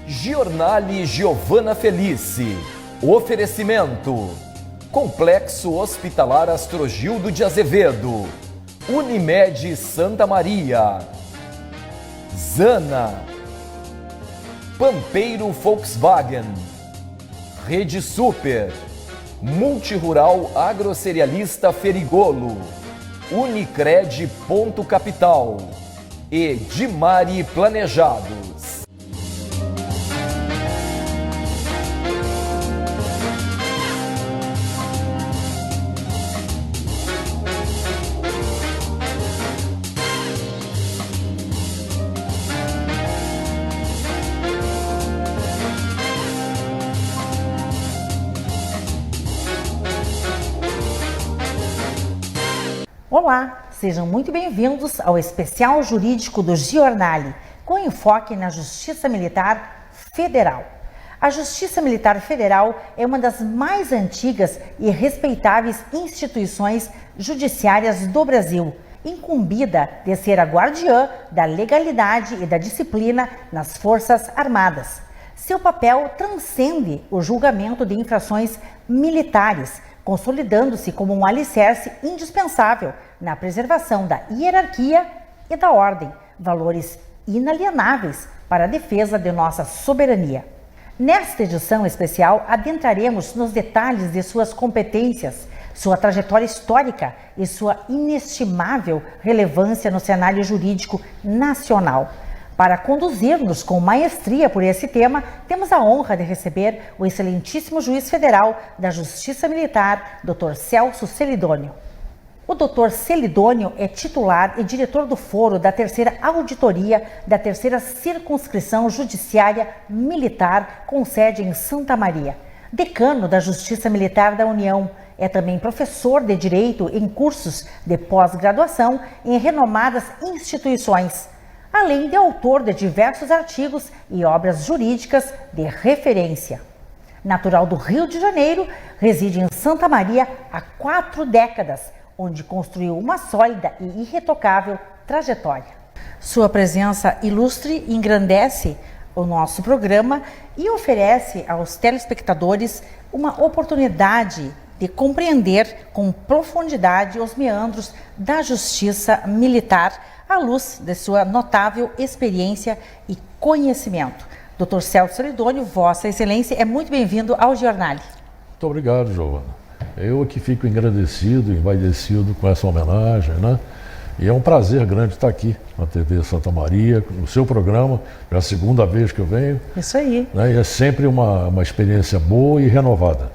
Giornale Giovana Felice. Oferecimento: Complexo Hospitalar Astrogildo de Azevedo, Unimed Santa Maria, Zana, Pampeiro Volkswagen, Rede Super, Multirural Agrocerealista Ferigolo, Unicred Ponto Capital e Dimari Planejados. Olá, sejam muito bem-vindos ao especial jurídico do Giornale, com enfoque na Justiça Militar Federal. A Justiça Militar Federal é uma das mais antigas e respeitáveis instituições judiciárias do Brasil, incumbida de ser a guardiã da legalidade e da disciplina nas Forças Armadas. Seu papel transcende o julgamento de infrações militares, consolidando-se como um alicerce indispensável na preservação da hierarquia e da ordem, valores inalienáveis para a defesa de nossa soberania. Nesta edição especial, adentraremos nos detalhes de suas competências, sua trajetória histórica e sua inestimável relevância no cenário jurídico nacional. Para conduzir-nos com maestria por esse tema, temos a honra de receber o excelentíssimo juiz federal da Justiça Militar, Dr. Celso Celidônio. O Dr. Celidônio é titular e diretor do foro da terceira auditoria da terceira circunscrição judiciária militar com sede em Santa Maria. Decano da Justiça Militar da União, é também professor de Direito em cursos de pós-graduação em renomadas instituições, além de autor de diversos artigos e obras jurídicas de referência. Natural do Rio de Janeiro, reside em Santa Maria há 4 décadas, onde construiu uma sólida e irretocável trajetória. Sua presença ilustre engrandece o nosso programa e oferece aos telespectadores uma oportunidade de compreender com profundidade os meandros da justiça militar à luz de sua notável experiência e conhecimento. Dr. Celso Celidônio, Vossa Excelência, é muito bem-vindo ao Giornale. Muito obrigado, Giovana. Eu aqui fico engrandecido, envaidecido com essa homenagem, né? E é um prazer grande estar aqui na TV Santa Maria, no seu programa, é a segunda vez que eu venho. Isso aí. Né? E é sempre uma experiência boa e renovada.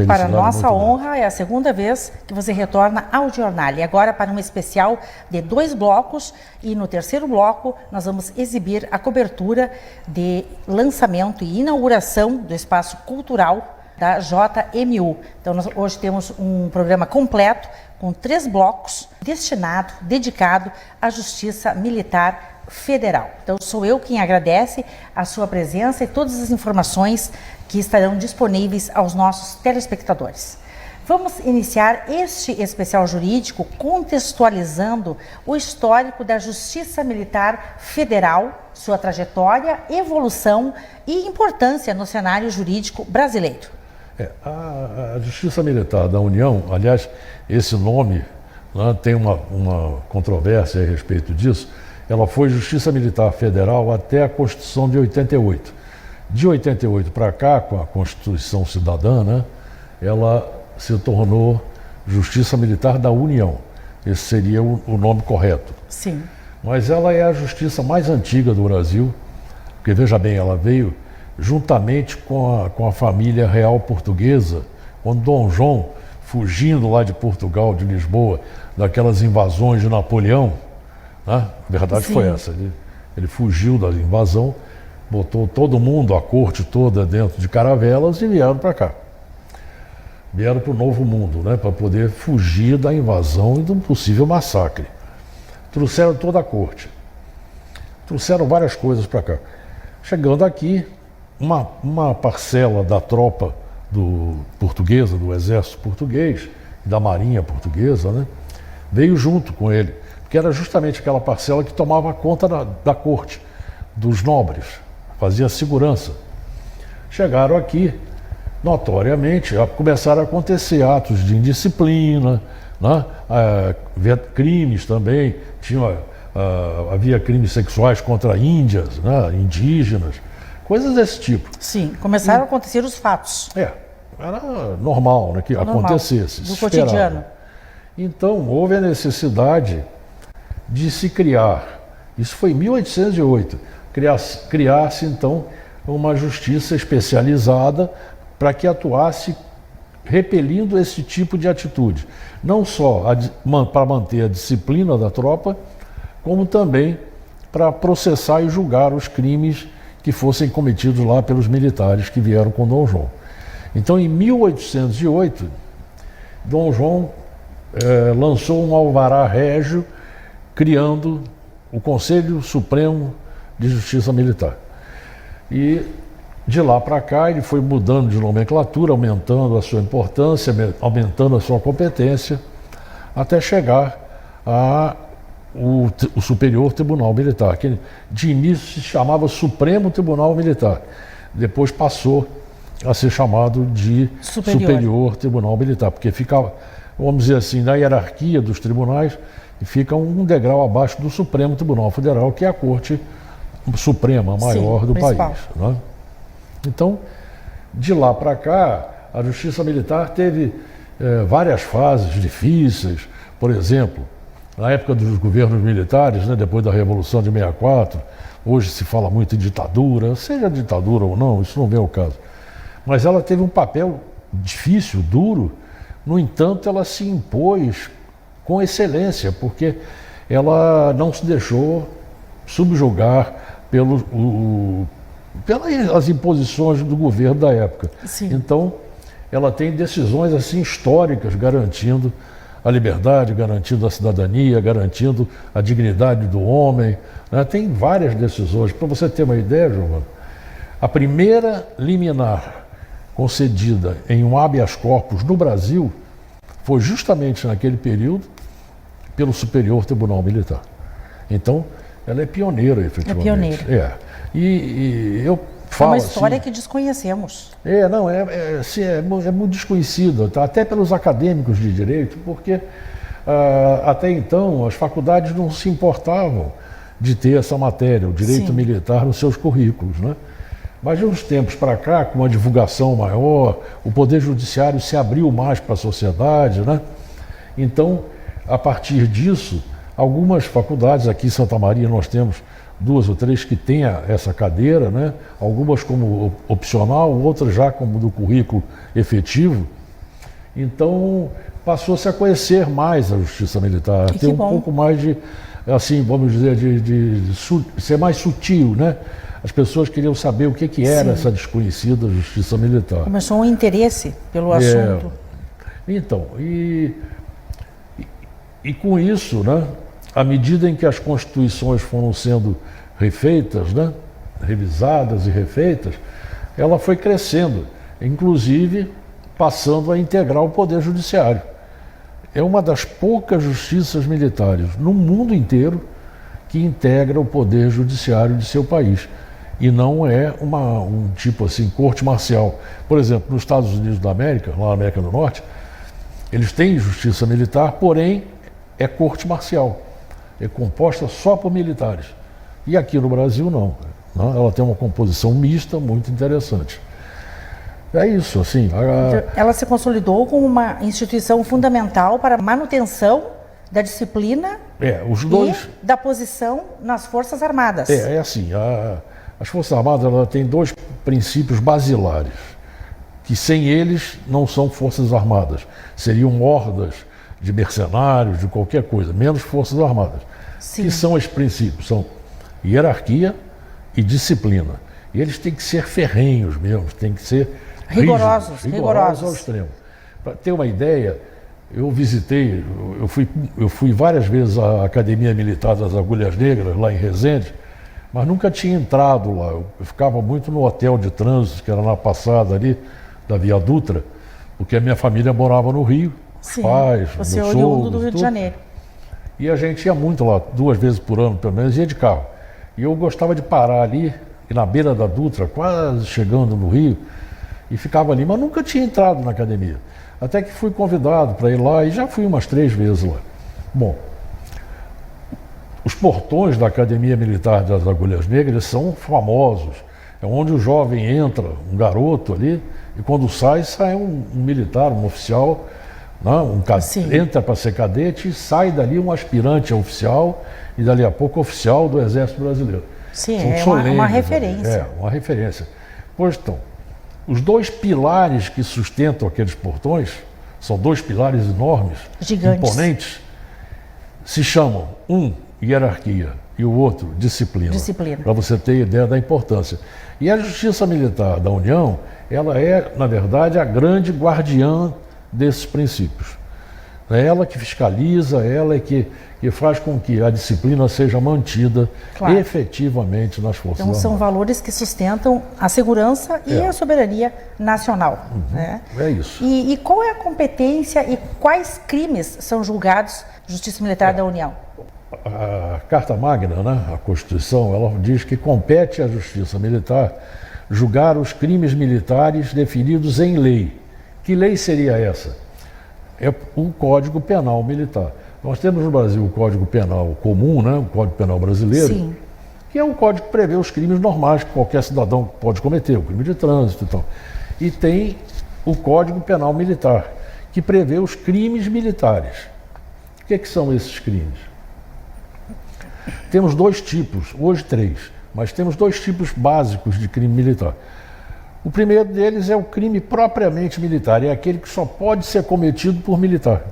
Para nossa honra, é a segunda vez que você retorna ao Giornale. Agora para um especial de 2 blocos, e no terceiro bloco nós vamos exibir a cobertura de lançamento e inauguração do espaço cultural da JMU. Então nós hoje temos um programa completo com 3 blocos dedicado à Justiça Militar Federal. Então sou eu quem agradece a sua presença e todas as informações que estarão disponíveis aos nossos telespectadores. Vamos iniciar este especial jurídico contextualizando o histórico da Justiça Militar Federal, sua trajetória, evolução e importância no cenário jurídico brasileiro. A Justiça Militar da União, aliás, esse nome, né, tem uma controvérsia a respeito disso. Ela foi Justiça Militar Federal até a Constituição de 88. De 88 para cá, com a Constituição Cidadã, né, ela se tornou Justiça Militar da União. Esse seria o nome correto. Sim. Mas ela é a justiça mais antiga do Brasil, porque, veja bem, ela veio juntamente com a família real portuguesa, quando Dom João, fugindo lá de Portugal, de Lisboa, daquelas invasões de Napoleão, né? A verdade Sim. Foi essa, ele fugiu da invasão, botou todo mundo, a corte toda dentro de caravelas e vieram para cá. Vieram para o Novo Mundo, né? Para poder fugir da invasão e de um possível massacre. Trouxeram toda a corte. Trouxeram várias coisas para cá. Chegando aqui, uma parcela da tropa portuguesa, do exército português, da marinha portuguesa, né? Veio junto com ele, porque era justamente aquela parcela que tomava conta da corte, dos nobres, fazia segurança. Chegaram aqui, notoriamente, começaram a acontecer atos de indisciplina, né? Crimes também, havia crimes sexuais contra índias, né? Indígenas, coisas desse tipo. Sim, começaram a acontecer os fatos. Era normal, né, que acontecesse. Do cotidiano. Então, houve a necessidade de se criar, isso foi em 1808, criar-se então uma justiça especializada para que atuasse repelindo esse tipo de atitude. Não só para manter a disciplina da tropa, como também para processar e julgar os crimes que fossem cometidos lá pelos militares que vieram com Dom João. Então, em 1808, Dom João lançou um alvará régio criando o Conselho Supremo de Justiça Militar. E de lá para cá ele foi mudando de nomenclatura, aumentando a sua importância, aumentando a sua competência, até chegar ao Superior Tribunal Militar, que de início se chamava Supremo Tribunal Militar, depois passou a ser chamado de Superior Tribunal Militar, porque ficava, vamos dizer assim, na hierarquia dos tribunais, fica um degrau abaixo do Supremo Tribunal Federal, que é a Corte Suprema maior do país. Né? Então, de lá para cá, a Justiça Militar teve várias fases difíceis. Por exemplo, na época dos governos militares, né, depois da Revolução de 64, hoje se fala muito em ditadura, seja ditadura ou não, isso não vem ao caso. Mas ela teve um papel difícil, duro, no entanto, ela se impôs com excelência, porque ela não se deixou subjugar pelas imposições do governo da época. Sim. Então, ela tem decisões assim históricas garantindo a liberdade, garantindo a cidadania, garantindo a dignidade do homem, né? Tem várias decisões. Para você ter uma ideia, Giovana, a primeira liminar concedida em um habeas corpus no Brasil foi justamente naquele período pelo Superior Tribunal Militar. Então, ela é pioneira, efetivamente. É pioneira. E eu falo é uma história assim, que desconhecemos. É muito desconhecida, tá? Até pelos acadêmicos de direito, porque até então as faculdades não se importavam de ter essa matéria, o direito Sim. militar, nos seus currículos, né? Mas de uns tempos para cá, com uma divulgação maior, o Poder Judiciário se abriu mais para a sociedade, né? Então, a partir disso, algumas faculdades, aqui em Santa Maria nós temos 2 ou 3 que têm essa cadeira, né? Algumas como opcional, outras já como do currículo efetivo. Então, passou-se a conhecer mais a Justiça Militar, ter um pouco mais de, assim, vamos dizer, de ser mais sutil, né? As pessoas queriam saber o que era essa desconhecida Justiça Militar. Começou um interesse pelo assunto. Então, e com isso, né, à medida em que as constituições foram sendo refeitas, né, revisadas e refeitas, ela foi crescendo, inclusive passando a integrar o Poder Judiciário. É uma das poucas justiças militares no mundo inteiro que integra o Poder Judiciário de seu país. E não é um tipo assim, corte marcial. Por exemplo, nos Estados Unidos da América, lá na América do Norte, eles têm justiça militar, porém é corte marcial. É composta só por militares. E aqui no Brasil não. Ela tem uma composição mista muito interessante. É isso, assim. Ela se consolidou como uma instituição fundamental para a manutenção da disciplina e da posição nas Forças Armadas. É assim, as Forças Armadas ela tem 2 princípios basilares, que sem eles não são Forças Armadas. Seriam hordas de mercenários, de qualquer coisa, menos Forças Armadas. Sim. Que são esses princípios? São hierarquia e disciplina. E eles têm que ser ferrenhos mesmo, têm que ser rigorosos ao extremo. Para ter uma ideia, eu visitei, eu fui várias vezes à Academia Militar das Agulhas Negras, lá em Resende, mas nunca tinha entrado lá. Eu ficava muito no hotel de trânsito, que era na passada ali, da Via Dutra, porque a minha família morava no Rio, os pais, você meus oriundo do sogros, Rio de Janeiro. E a gente ia muito lá, 2 vezes por ano, pelo menos, ia de carro. E eu gostava de parar ali, e na beira da Dutra, quase chegando no Rio, e ficava ali, mas nunca tinha entrado na academia. Até que fui convidado para ir lá e já fui umas 3 vezes lá. Bom, os portões da Academia Militar das Agulhas Negras são famosos. É onde o jovem entra, um garoto ali, e quando sai um militar, um oficial, né, entra para ser cadete e sai dali um aspirante a oficial e dali a pouco oficial do Exército Brasileiro. Sim, São é solenes, uma referência. É, uma referência. Pois então, os 2 pilares que sustentam aqueles portões, são 2 pilares enormes, gigantes, imponentes, se chamam hierarquia e o outro disciplina. Para você ter ideia da importância. E a Justiça Militar da União, ela é, na verdade, a grande guardiã desses princípios. É ela que fiscaliza, ela é que faz com que a disciplina seja mantida efetivamente nas Forças Armadas. Então são valores que sustentam a segurança e a soberania nacional. Né? É isso. E qual é a competência e quais crimes são julgados na Justiça Militar da União? A Carta Magna, né, a Constituição, ela diz que compete à Justiça Militar julgar os crimes militares definidos em lei. Que lei seria essa? É o Código Penal Militar. Nós temos no Brasil o Código Penal Comum, né, o Código Penal Brasileiro, Sim. que é um código que prevê os crimes normais que qualquer cidadão pode cometer, o crime de trânsito e tal. E tem o Código Penal Militar, que prevê os crimes militares. O que são esses crimes? Temos 2 tipos, hoje 3, mas temos 2 tipos básicos de crime militar. O primeiro deles é o crime propriamente militar, é aquele que só pode ser cometido por militar.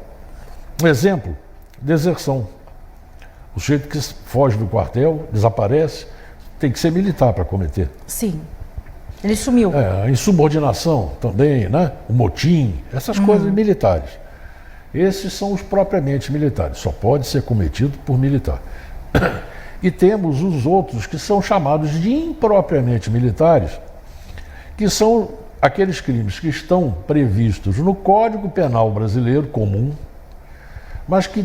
Um exemplo, deserção. O sujeito que foge do quartel, desaparece, tem que ser militar para cometer. Sim, ele sumiu. A insubordinação também, né? O motim, essas coisas militares. Esses são os propriamente militares, só pode ser cometido por militar. E temos os outros que são chamados de impropriamente militares, que são aqueles crimes que estão previstos no Código Penal Brasileiro comum, mas que,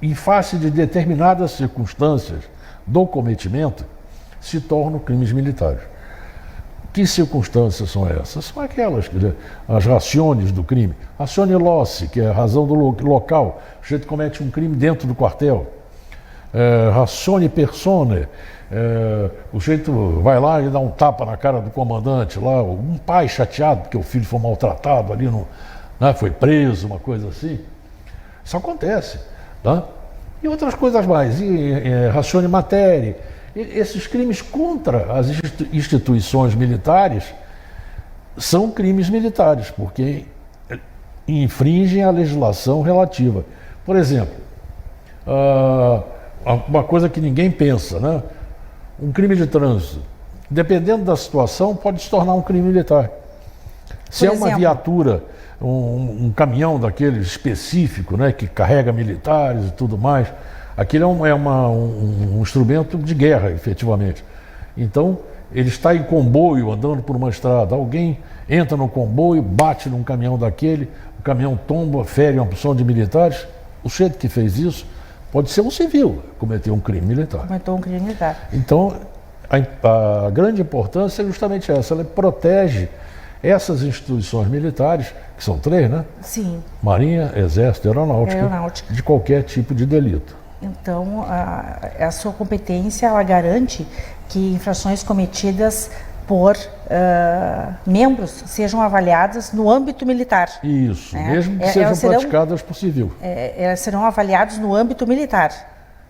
em face de determinadas circunstâncias do cometimento, se tornam crimes militares. Que circunstâncias são essas? São aquelas, quer dizer, as raciones do crime. Ratione loci, que é a razão do local. O sujeito comete um crime dentro do quartel. Ratione persone, o sujeito vai lá e dá um tapa na cara do comandante lá, um pai chateado porque o filho foi maltratado ali, né, foi preso, uma coisa assim. Isso acontece. Tá? E outras coisas mais, ratione materia. Esses crimes contra as instituições militares são crimes militares, porque infringem a legislação relativa. Por exemplo, uma coisa que ninguém pensa, né? Um crime de trânsito, dependendo da situação, pode se tornar um crime militar. Se é uma viatura, um caminhão daquele específico, né, que carrega militares e tudo mais, aquilo é um instrumento de guerra, efetivamente. Então, ele está em comboio, andando por uma estrada, alguém entra no comboio, bate num caminhão daquele, o caminhão tomba, fere uma porção de militares, o sujeito que fez isso pode ser um civil, cometeu um crime militar. Cometeu um crime militar. Então, a grande importância é justamente essa, ela protege essas instituições militares, que são 3, né? Sim. Marinha, Exército e Aeronáutica, de qualquer tipo de delito. Então, a sua competência, ela garante que infrações cometidas por membros sejam avaliadas no âmbito militar. Isso, mesmo que sejam praticadas por civil. Elas serão avaliadas no âmbito militar.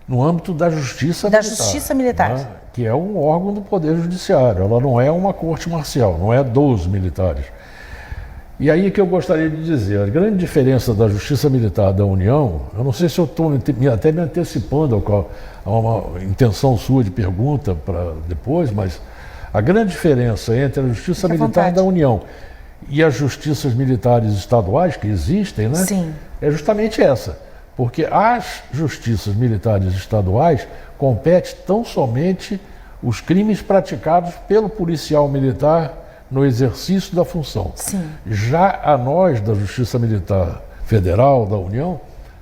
No âmbito da Justiça Militar. Da Justiça Militar. Né? Que é um órgão do Poder Judiciário. Ela não é uma corte marcial, não é dos militares. E aí que eu gostaria de dizer, a grande diferença da Justiça Militar da União, eu não sei se eu estou até me antecipando a uma intenção sua de pergunta para depois, mas a grande diferença entre a Justiça Militar da União e as justiças militares estaduais que existem, né? Sim. É justamente essa. Porque as justiças militares estaduais competem tão somente os crimes praticados pelo policial militar no exercício da função. Sim. Já a nós, da Justiça Militar Federal, da União,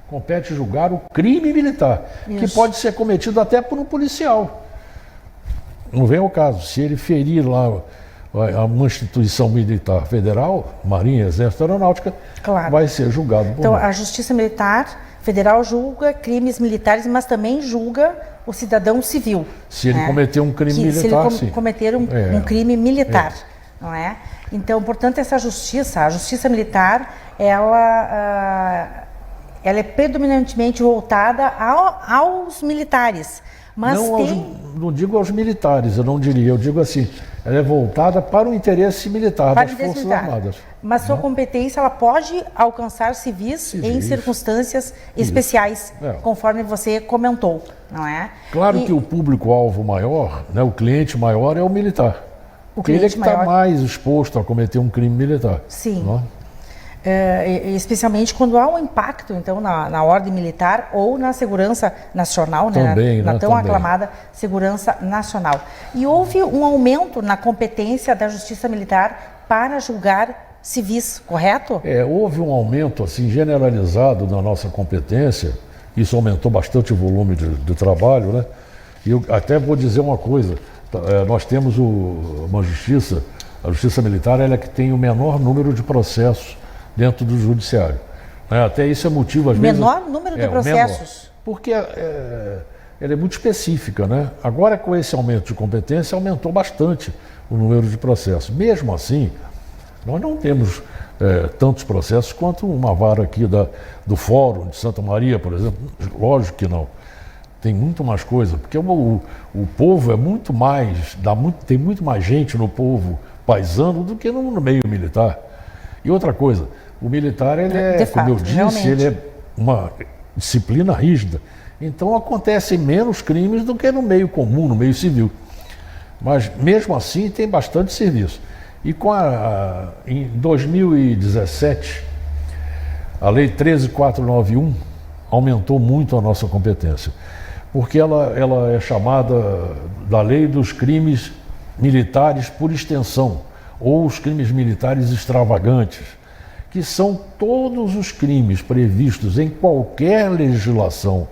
compete julgar o crime militar, que pode ser cometido até por um policial. não vem ao caso. Se ele ferir lá uma instituição militar federal, Marinha, Exército, Aeronáutica, Claro. vai ser julgado por Então, nós. a Justiça Militar Federal julga crimes militares, mas também julga o cidadão civil. Se ele né? cometer um crime Se ele militar, sim. cometer um crime militar, não é? Então, portanto, essa justiça, a Justiça Militar, ela é predominantemente voltada aos militares. Mas Não digo aos militares, eu não diria. Eu digo assim, ela é voltada para o interesse militar para das o interesse Forças militar. Armadas. Mas sua competência, ela pode alcançar civis em circunstâncias especiais, conforme você comentou, não é? Claro que o público-alvo maior, né, o cliente maior é o militar. Porque ele é que está mais exposto a cometer um crime militar. Sim. Não é? Especialmente quando há um impacto, então, na ordem militar ou na segurança nacional, Também, na tão também. aclamada segurança nacional. E houve um aumento na competência da Justiça Militar para julgar civis, correto? Houve um aumento assim, generalizado na nossa competência, isso aumentou bastante o volume de trabalho, né? E eu até vou dizer uma coisa, nós temos uma justiça, a Justiça Militar ela é que tem o menor número de processos dentro do judiciário. Até isso é motivo, às vezes... Menor número de processos? Porque ela é muito específica, né? Agora, com esse aumento de competência, aumentou bastante o número de processos. Mesmo assim, nós não temos tantos processos quanto uma vara aqui do Fórum de Santa Maria, por exemplo. Lógico que não. Tem muito mais coisa, porque o povo é muito mais, tem muito mais gente no povo paisano do que no meio militar. E outra coisa, o militar, ele como eu disse, realmente. ele é uma disciplina rígida. Então acontecem menos crimes do que no meio comum, no meio civil. Mas mesmo assim tem bastante serviço. E em 2017, a Lei 13.491 aumentou muito a nossa competência, porque ela é chamada da Lei dos Crimes Militares por extensão, ou os crimes militares extravagantes, que são todos os crimes previstos em qualquer legislação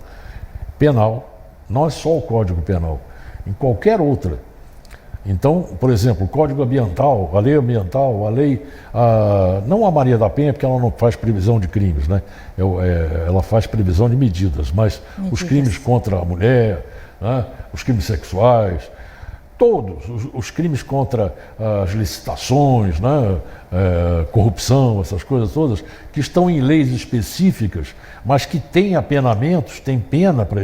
penal, não é só o Código Penal, em qualquer outra. Então, por exemplo, o Código Ambiental, a Lei Ambiental, não a Maria da Penha, porque ela não faz previsão de crimes, né? Ela faz previsão de medidas, mas os crimes contra a mulher, né? Os crimes sexuais, todos os crimes contra as licitações, né? Corrupção, essas coisas todas, que estão em leis específicas, mas que têm apenamentos, têm pena para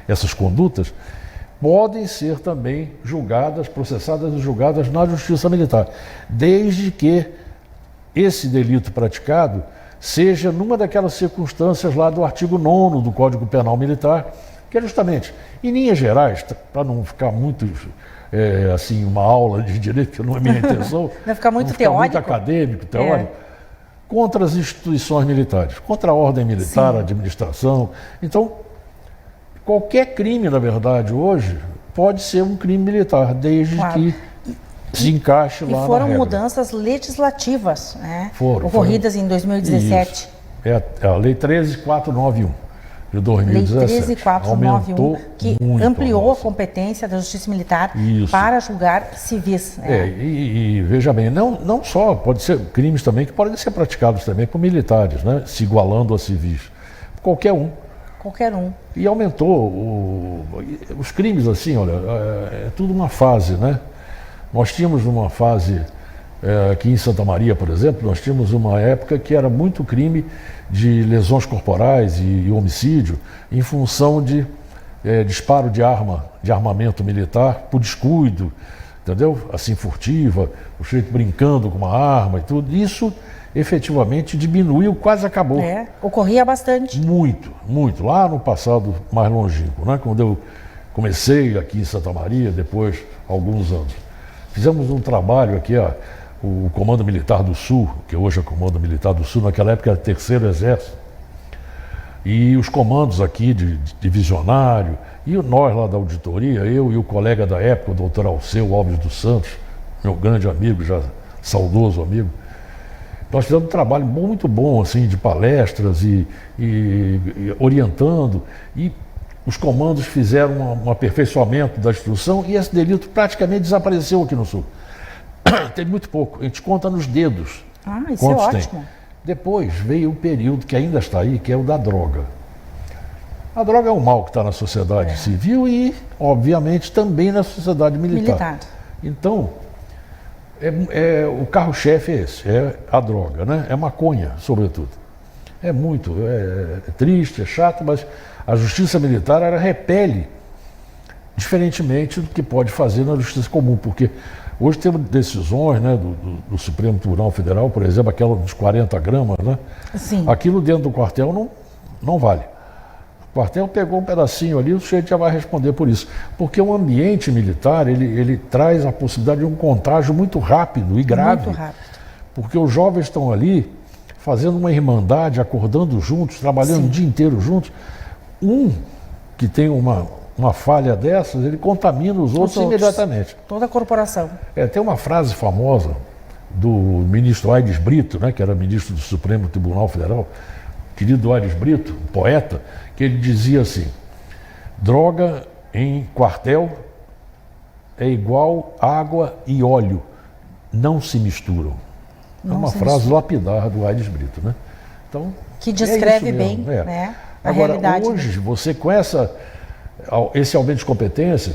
essas condutas, podem ser também julgadas, processadas e julgadas na Justiça Militar, desde que esse delito praticado seja numa daquelas circunstâncias lá do artigo 9º do Código Penal Militar, que é justamente, em linhas gerais, para não ficar muito assim, uma aula de direito, que não é minha intenção, não ficar muito teórico, muito acadêmico, teórico, contra as instituições militares, contra a ordem militar, a administração. Então, qualquer crime, na verdade, hoje, pode ser um crime militar, desde que se encaixe lá na regra. E foram mudanças legislativas, né? Ocorridas em 2017. Isso. É a Lei 13.491 de 2017. Lei 13.491, que ampliou a competência da Justiça Militar para julgar civis. Né? E veja bem, não só, pode ser crimes também que podem ser praticados também por militares, né? Se igualando a civis. Qualquer um. Qualquer um. E aumentou os crimes, assim, olha, é tudo uma fase, né? Nós tínhamos uma fase, aqui em Santa Maria, por exemplo, nós tínhamos uma época que era muito crime de lesões corporais e homicídio em função de disparo de armamento militar por descuido, entendeu? Assim, furtiva, o sujeito brincando com uma arma e tudo. Isso efetivamente diminuiu, quase acabou. Ocorria bastante. Muito, muito. Lá no passado mais longínquo, né? Quando eu comecei aqui em Santa Maria, depois, alguns anos. Fizemos um trabalho aqui, o Comando Militar do Sul, que hoje é o Comando Militar do Sul, naquela época era o 3º Exército. E os comandos aqui de divisionário, e nós lá da auditoria, eu e o colega da época, o doutor Alceu Alves dos Santos, meu grande amigo, já saudoso amigo, nós fizemos um trabalho muito bom, assim, de palestras e orientando. E os comandos fizeram um aperfeiçoamento da instrução e esse delito praticamente desapareceu aqui no Sul. Tem muito pouco, a gente conta nos dedos. Ah, isso é quantos ótimo. tem. Depois veio um período que ainda está aí, que é o da droga. A droga é um mal que está na sociedade civil e, obviamente, também na sociedade militar. Então, o carro-chefe é esse, é a droga, né? É maconha, sobretudo. É muito, é triste, é chato, mas a justiça militar, ela repele, diferentemente do que pode fazer na justiça comum, porque hoje temos decisões, né, do Supremo Tribunal Federal, por exemplo, aquela dos 40 gramas, né? Sim. Aquilo dentro do quartel não vale. O quartel pegou um pedacinho ali, o sujeito já vai responder por isso. Porque o ambiente militar, ele traz a possibilidade de um contágio muito rápido e grave. Muito rápido. Porque os jovens estão ali fazendo uma irmandade, acordando juntos, trabalhando o dia inteiro juntos. Um que tem uma falha dessas, ele contamina os outros imediatamente. Toda a corporação. Tem uma frase famosa do ministro Aires Brito, né, que era ministro do Supremo Tribunal Federal, querido Aires Brito, um poeta, que ele dizia assim: droga em quartel é igual água e óleo, não se misturam. É uma frase lapidar do Aires Brito, né? Então, que descreve bem, né, a Agora, realidade. hoje, você com esse aumento de competência,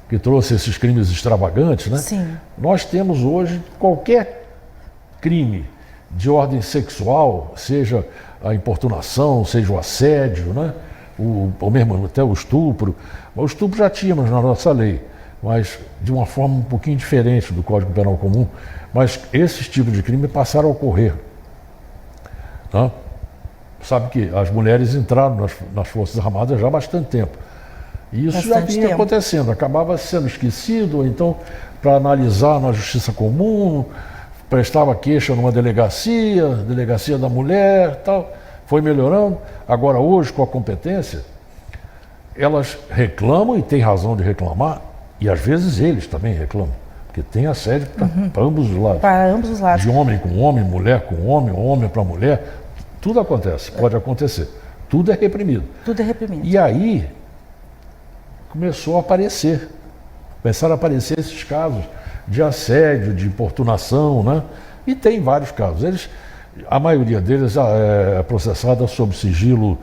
que trouxe esses crimes extravagantes, né? Sim. Nós temos hoje qualquer crime de ordem sexual, seja a importunação, seja o assédio, né? Ou mesmo até o estupro. O estupro já tínhamos na nossa lei, mas de uma forma um pouquinho diferente do Código Penal Comum. Mas esses tipos de crime passaram a ocorrer. Né? Sabe que as mulheres entraram nas Forças Armadas já há bastante tempo. E isso já vinha acontecendo, acabava sendo esquecido, ou então, para analisar na Justiça Comum, prestava queixa numa delegacia da mulher, tal, foi melhorando. Agora, hoje, com a competência, elas reclamam, e têm razão de reclamar, e às vezes eles também reclamam, porque tem assédio para ambos os lados. Para ambos os lados. De homem com homem, mulher com homem para mulher, tudo acontece, pode acontecer. Tudo é reprimido. Tudo é reprimido. E aí, começaram a aparecer esses casos de assédio, de importunação, né? E tem vários casos. A maioria deles é processada sob sigilo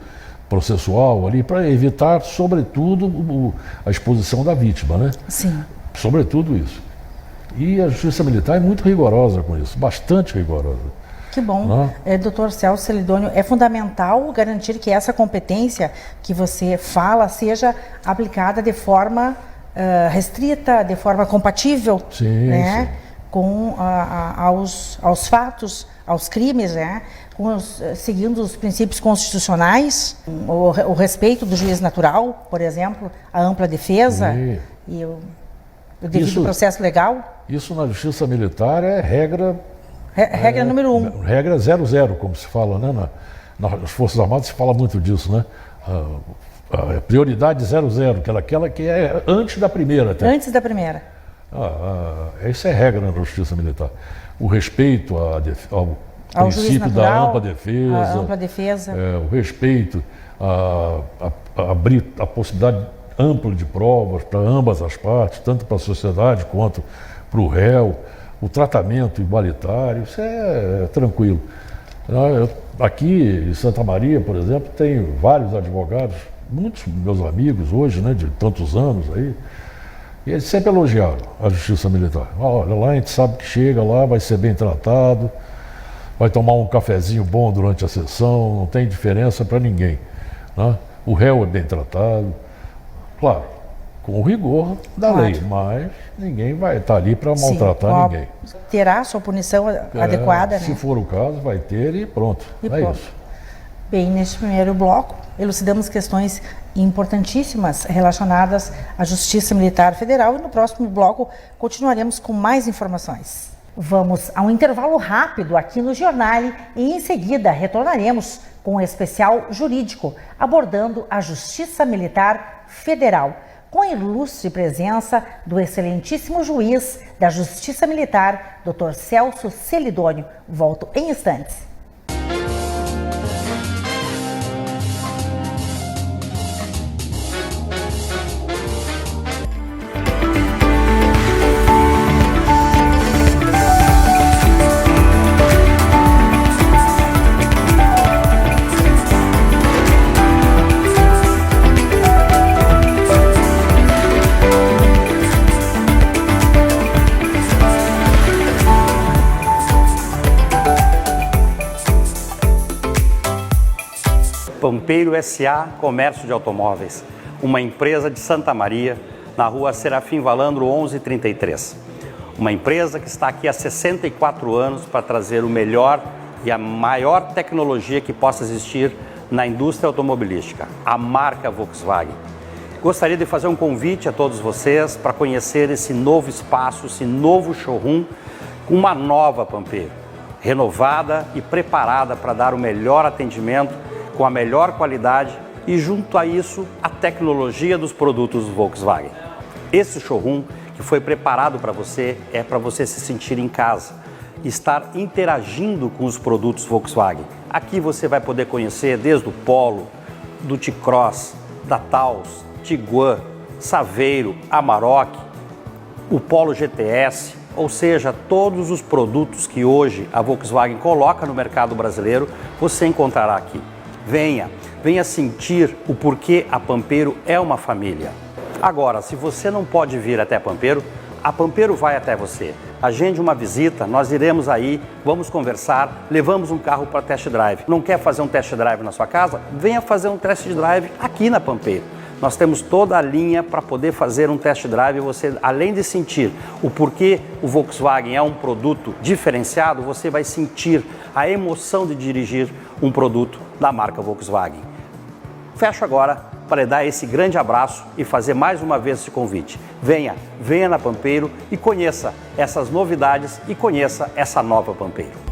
processual ali, para evitar, sobretudo, a exposição da vítima, né? Sim. Sobretudo isso. E a Justiça Militar é muito rigorosa com isso, bastante rigorosa. Que bom. Doutor Celso Celidônio, é fundamental garantir que essa competência que você fala seja aplicada de forma restrita, de forma compatível, sim, né, sim. Com aos fatos, aos crimes, né, seguindo os princípios constitucionais, o respeito do juiz natural, por exemplo, a ampla defesa e o devido processo legal. Isso na Justiça Militar é regra... Regra número 1. Regra 00, como se fala, né? Nas Forças Armadas se fala muito disso, né? A prioridade 00, que é aquela que é antes da primeira. Até. Antes da primeira. Essa é regra na Justiça Militar. O respeito ao princípio da ampla defesa. A ampla defesa. O respeito a abrir a possibilidade ampla de provas para ambas as partes, tanto para a sociedade quanto para o réu. O tratamento igualitário, isso é tranquilo. Aqui em Santa Maria, por exemplo, tem vários advogados, muitos meus amigos hoje, né, de tantos anos aí, e eles sempre elogiaram a Justiça Militar. Olha, lá a gente sabe que chega lá, vai ser bem tratado, vai tomar um cafezinho bom durante a sessão, não tem diferença para ninguém. Né? O réu é bem tratado, claro, com o rigor da lei, mas ninguém vai estar ali para maltratar ninguém. Terá sua punição adequada, né? Se for o caso, vai ter e pronto. Isso. Bem, neste primeiro bloco, elucidamos questões importantíssimas relacionadas à Justiça Militar Federal e no próximo bloco continuaremos com mais informações. Vamos a um intervalo rápido aqui no Giornale e em seguida retornaremos com um especial jurídico abordando a Justiça Militar Federal, com a ilustre presença do excelentíssimo juiz da Justiça Militar, Dr. Celso Celidônio. Volto em instantes. Pampeiro S.A. Comércio de Automóveis, uma empresa de Santa Maria, na rua Serafim Valandro 1133. Uma empresa que está aqui há 64 anos para trazer o melhor e a maior tecnologia que possa existir na indústria automobilística, a marca Volkswagen. Gostaria de fazer um convite a todos vocês para conhecer esse novo espaço, esse novo showroom, com uma nova Pampeiro, renovada e preparada para dar o melhor atendimento, com a melhor qualidade e, junto a isso, a tecnologia dos produtos Volkswagen. Esse showroom que foi preparado para você é para você se sentir em casa, estar interagindo com os produtos Volkswagen. Aqui você vai poder conhecer desde o Polo, do T-Cross, da Taos, Tiguan, Saveiro, Amarok, o Polo GTS, ou seja, todos os produtos que hoje a Volkswagen coloca no mercado brasileiro, você encontrará aqui. Venha sentir o porquê a Pampeiro é uma família. Agora, se você não pode vir até Pampeiro, a Pampeiro vai até você. Agende uma visita, nós iremos aí, vamos conversar, levamos um carro para test drive. Não quer fazer um test drive na sua casa? Venha fazer um test drive aqui na Pampeiro. Nós temos toda a linha para poder fazer um test drive e você, além de sentir o porquê o Volkswagen é um produto diferenciado, você vai sentir a emoção de dirigir um produto da marca Volkswagen. Fecho agora para dar esse grande abraço e fazer mais uma vez esse convite. Venha na Pampeiro e conheça essas novidades e conheça essa nova Pampeiro.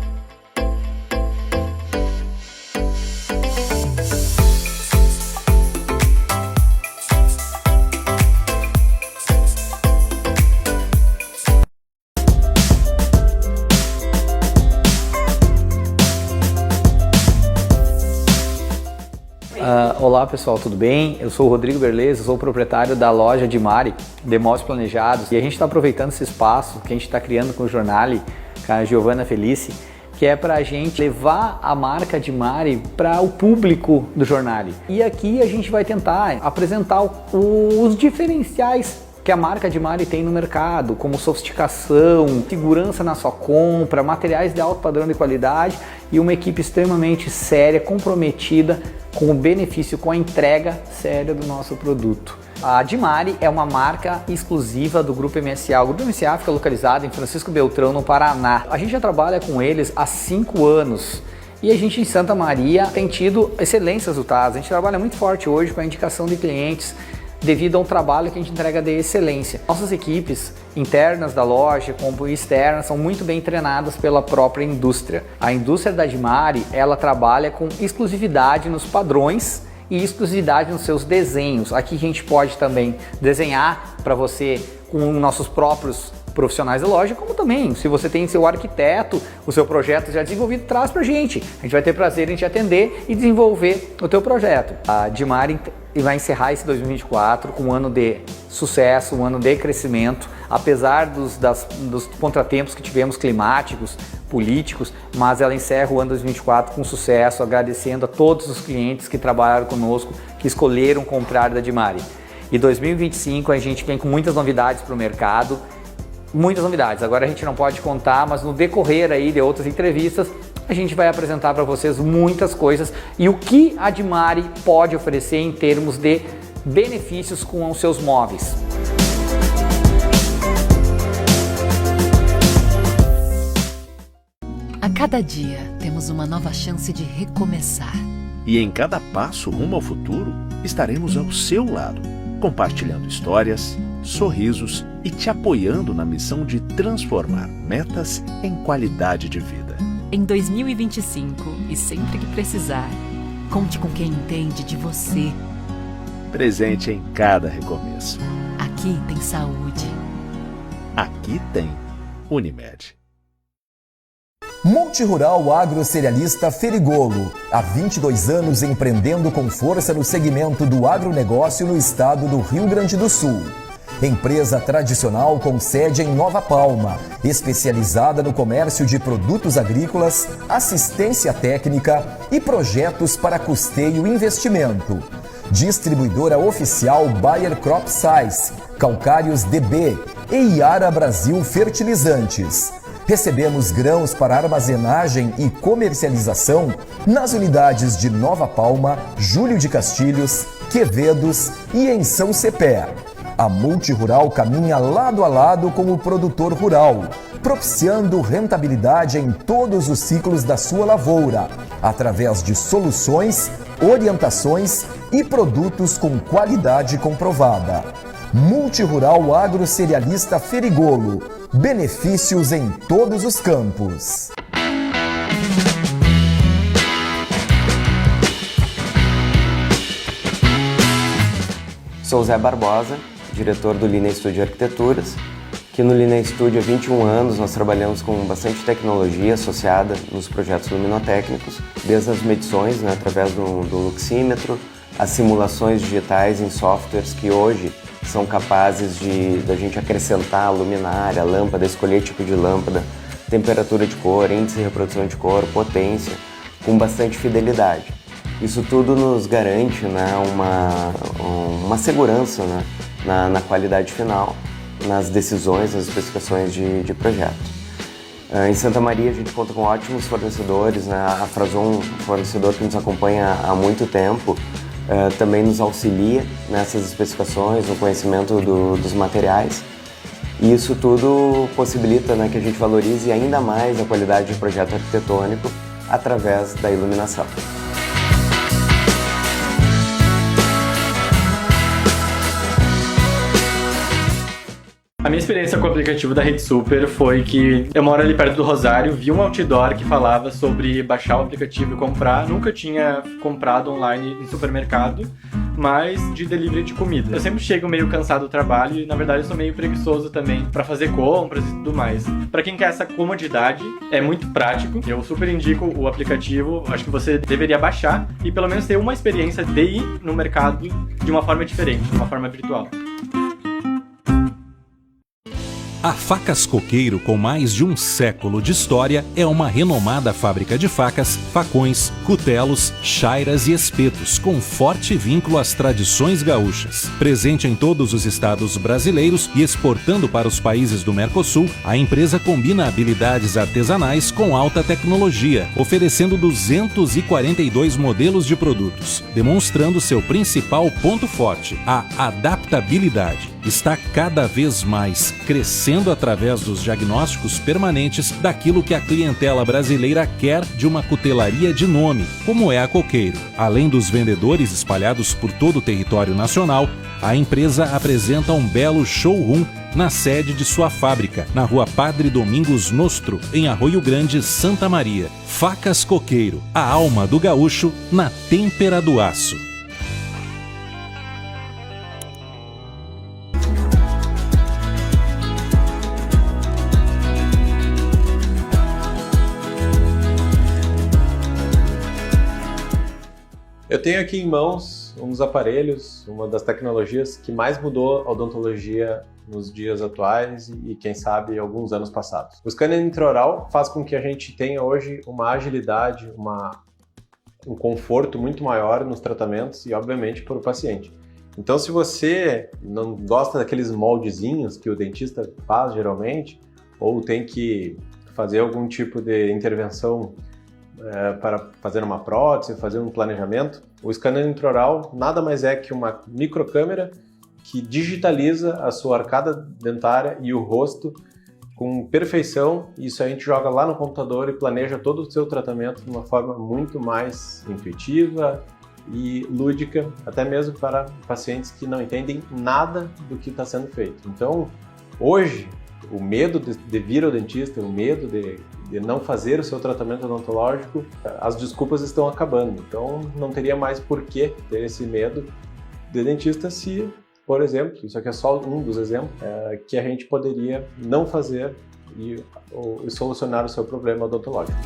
Olá pessoal, tudo bem? Eu sou o Rodrigo Berleza, sou o proprietário da loja Dimari, Demóveis Planejados, e a gente está aproveitando esse espaço que a gente está criando com o Jornali, com a Giovanna Felice, que é para a gente levar a marca Dimari para o público do Jornali. E aqui a gente vai tentar apresentar os diferenciais que a marca Dimari tem no mercado, como sofisticação, segurança na sua compra, materiais de alto padrão de qualidade e uma equipe extremamente séria, comprometida com o benefício, com a entrega séria do nosso produto. A Dimari é uma marca exclusiva do Grupo MSA. O Grupo MSA fica localizado em Francisco Beltrão, no Paraná. A gente já trabalha com eles há 5 anos. E a gente em Santa Maria tem tido excelentes resultados. A gente trabalha muito forte hoje com a indicação de clientes devido a um trabalho que a gente entrega de excelência. Nossas equipes internas da loja, como externas, são muito bem treinadas pela própria indústria. A indústria da Dimari, ela trabalha com exclusividade nos padrões e exclusividade nos seus desenhos. Aqui a gente pode também desenhar para você com nossos próprios profissionais da loja, como também, se você tem seu arquiteto, o seu projeto já desenvolvido, traz pra gente. A gente vai ter prazer em te atender e desenvolver o teu projeto. A Dimari vai encerrar esse 2024 com um ano de sucesso, um ano de crescimento, apesar dos contratempos que tivemos climáticos, políticos, mas ela encerra o ano 2024 com sucesso, agradecendo a todos os clientes que trabalharam conosco, que escolheram comprar da Dimari. E 2025 a gente vem com muitas novidades para o mercado, muitas novidades. Agora a gente não pode contar, mas no decorrer aí de outras entrevistas a gente vai apresentar para vocês muitas coisas e o que a Dimari pode oferecer em termos de benefícios com os seus móveis. A cada dia temos uma nova chance de recomeçar. E em cada passo rumo ao futuro, estaremos ao seu lado, compartilhando histórias, sorrisos e te apoiando na missão de transformar metas em qualidade de vida. Em 2025 e sempre que precisar, conte com quem entende de você. Presente em cada recomeço. Aqui tem saúde. Aqui tem Unimed. Multirural Agrocerealista Ferigolo, há 22 anos empreendendo com força no segmento do agronegócio no estado do Rio Grande do Sul. Empresa tradicional com sede em Nova Palma, especializada no comércio de produtos agrícolas, assistência técnica e projetos para custeio e investimento. Distribuidora oficial Bayer Crop Science, Calcários DB e Iara Brasil Fertilizantes. Recebemos grãos para armazenagem e comercialização nas unidades de Nova Palma, Júlio de Castilhos, Quevedos e em São Cepé. A Multirural caminha lado a lado com o produtor rural, propiciando rentabilidade em todos os ciclos da sua lavoura, através de soluções, orientações e produtos com qualidade comprovada. Multirural Agrocerealista Ferigolo. Benefícios em todos os campos. Sou Zé Barbosa, diretor do Linea Studio Arquiteturas, que no Linea Studio há 21 anos nós trabalhamos com bastante tecnologia associada nos projetos luminotécnicos, desde as medições, através do luxímetro, as simulações digitais em softwares que hoje são capazes da gente acrescentar a luminária, a lâmpada, escolher tipo de lâmpada, temperatura de cor, índice de reprodução de cor, potência, com bastante fidelidade. Isso tudo nos garante uma segurança na qualidade final, nas decisões, nas especificações de projeto. Em Santa Maria a gente conta com ótimos fornecedores, a Frason, fornecedor que nos acompanha há muito tempo, também nos auxilia nessas especificações, no conhecimento dos materiais. E isso tudo possibilita que a gente valorize ainda mais a qualidade de projeto arquitetônico através da iluminação. A minha experiência com o aplicativo da Rede Super foi que eu moro ali perto do Rosário, vi um outdoor que falava sobre baixar o aplicativo e comprar. Nunca tinha comprado online em supermercado, mas de delivery de comida. Eu sempre chego meio cansado do trabalho e, na verdade, eu sou meio preguiçoso também para fazer compras e tudo mais. Para quem quer essa comodidade, é muito prático. Eu super indico o aplicativo, acho que você deveria baixar e pelo menos ter uma experiência de ir no mercado de uma forma diferente, de uma forma virtual. A Facas Coqueiro, com mais de um século de história, é uma renomada fábrica de facas, facões, cutelos, chairas e espetos, com forte vínculo às tradições gaúchas. Presente em todos os estados brasileiros e exportando para os países do Mercosul, a empresa combina habilidades artesanais com alta tecnologia, oferecendo 242 modelos de produtos, demonstrando seu principal ponto forte, a adaptabilidade. Está cada vez mais crescendo através dos diagnósticos permanentes daquilo que a clientela brasileira quer de uma cutelaria de nome, como é a Coqueiro. Além dos vendedores espalhados por todo o território nacional, a empresa apresenta um belo showroom na sede de sua fábrica, na Rua Padre Domingos Nostro, em Arroio Grande, Santa Maria. Facas Coqueiro, a alma do gaúcho na têmpera do aço. Eu tenho aqui em mãos um dos aparelhos, uma das tecnologias que mais mudou a odontologia nos dias atuais e quem sabe, alguns anos passados. O scanner intraoral faz com que a gente tenha hoje uma agilidade, um conforto muito maior nos tratamentos e, obviamente, para o paciente. Então, se você não gosta daqueles moldezinhos que o dentista faz geralmente, ou tem que fazer algum tipo de intervenção para fazer uma prótese, fazer um planejamento, o scanner intraoral nada mais é que uma microcâmera que digitaliza a sua arcada dentária e o rosto com perfeição. Isso a gente joga lá no computador e planeja todo o seu tratamento de uma forma muito mais intuitiva e lúdica, até mesmo para pacientes que não entendem nada do que está sendo feito. Então, hoje, o medo de vir ao dentista, o medo de não fazer o seu tratamento odontológico, as desculpas estão acabando. Então, não teria mais por que ter esse medo de dentista se, por exemplo, isso aqui é só um dos exemplos, que a gente poderia não fazer e solucionar o seu problema odontológico.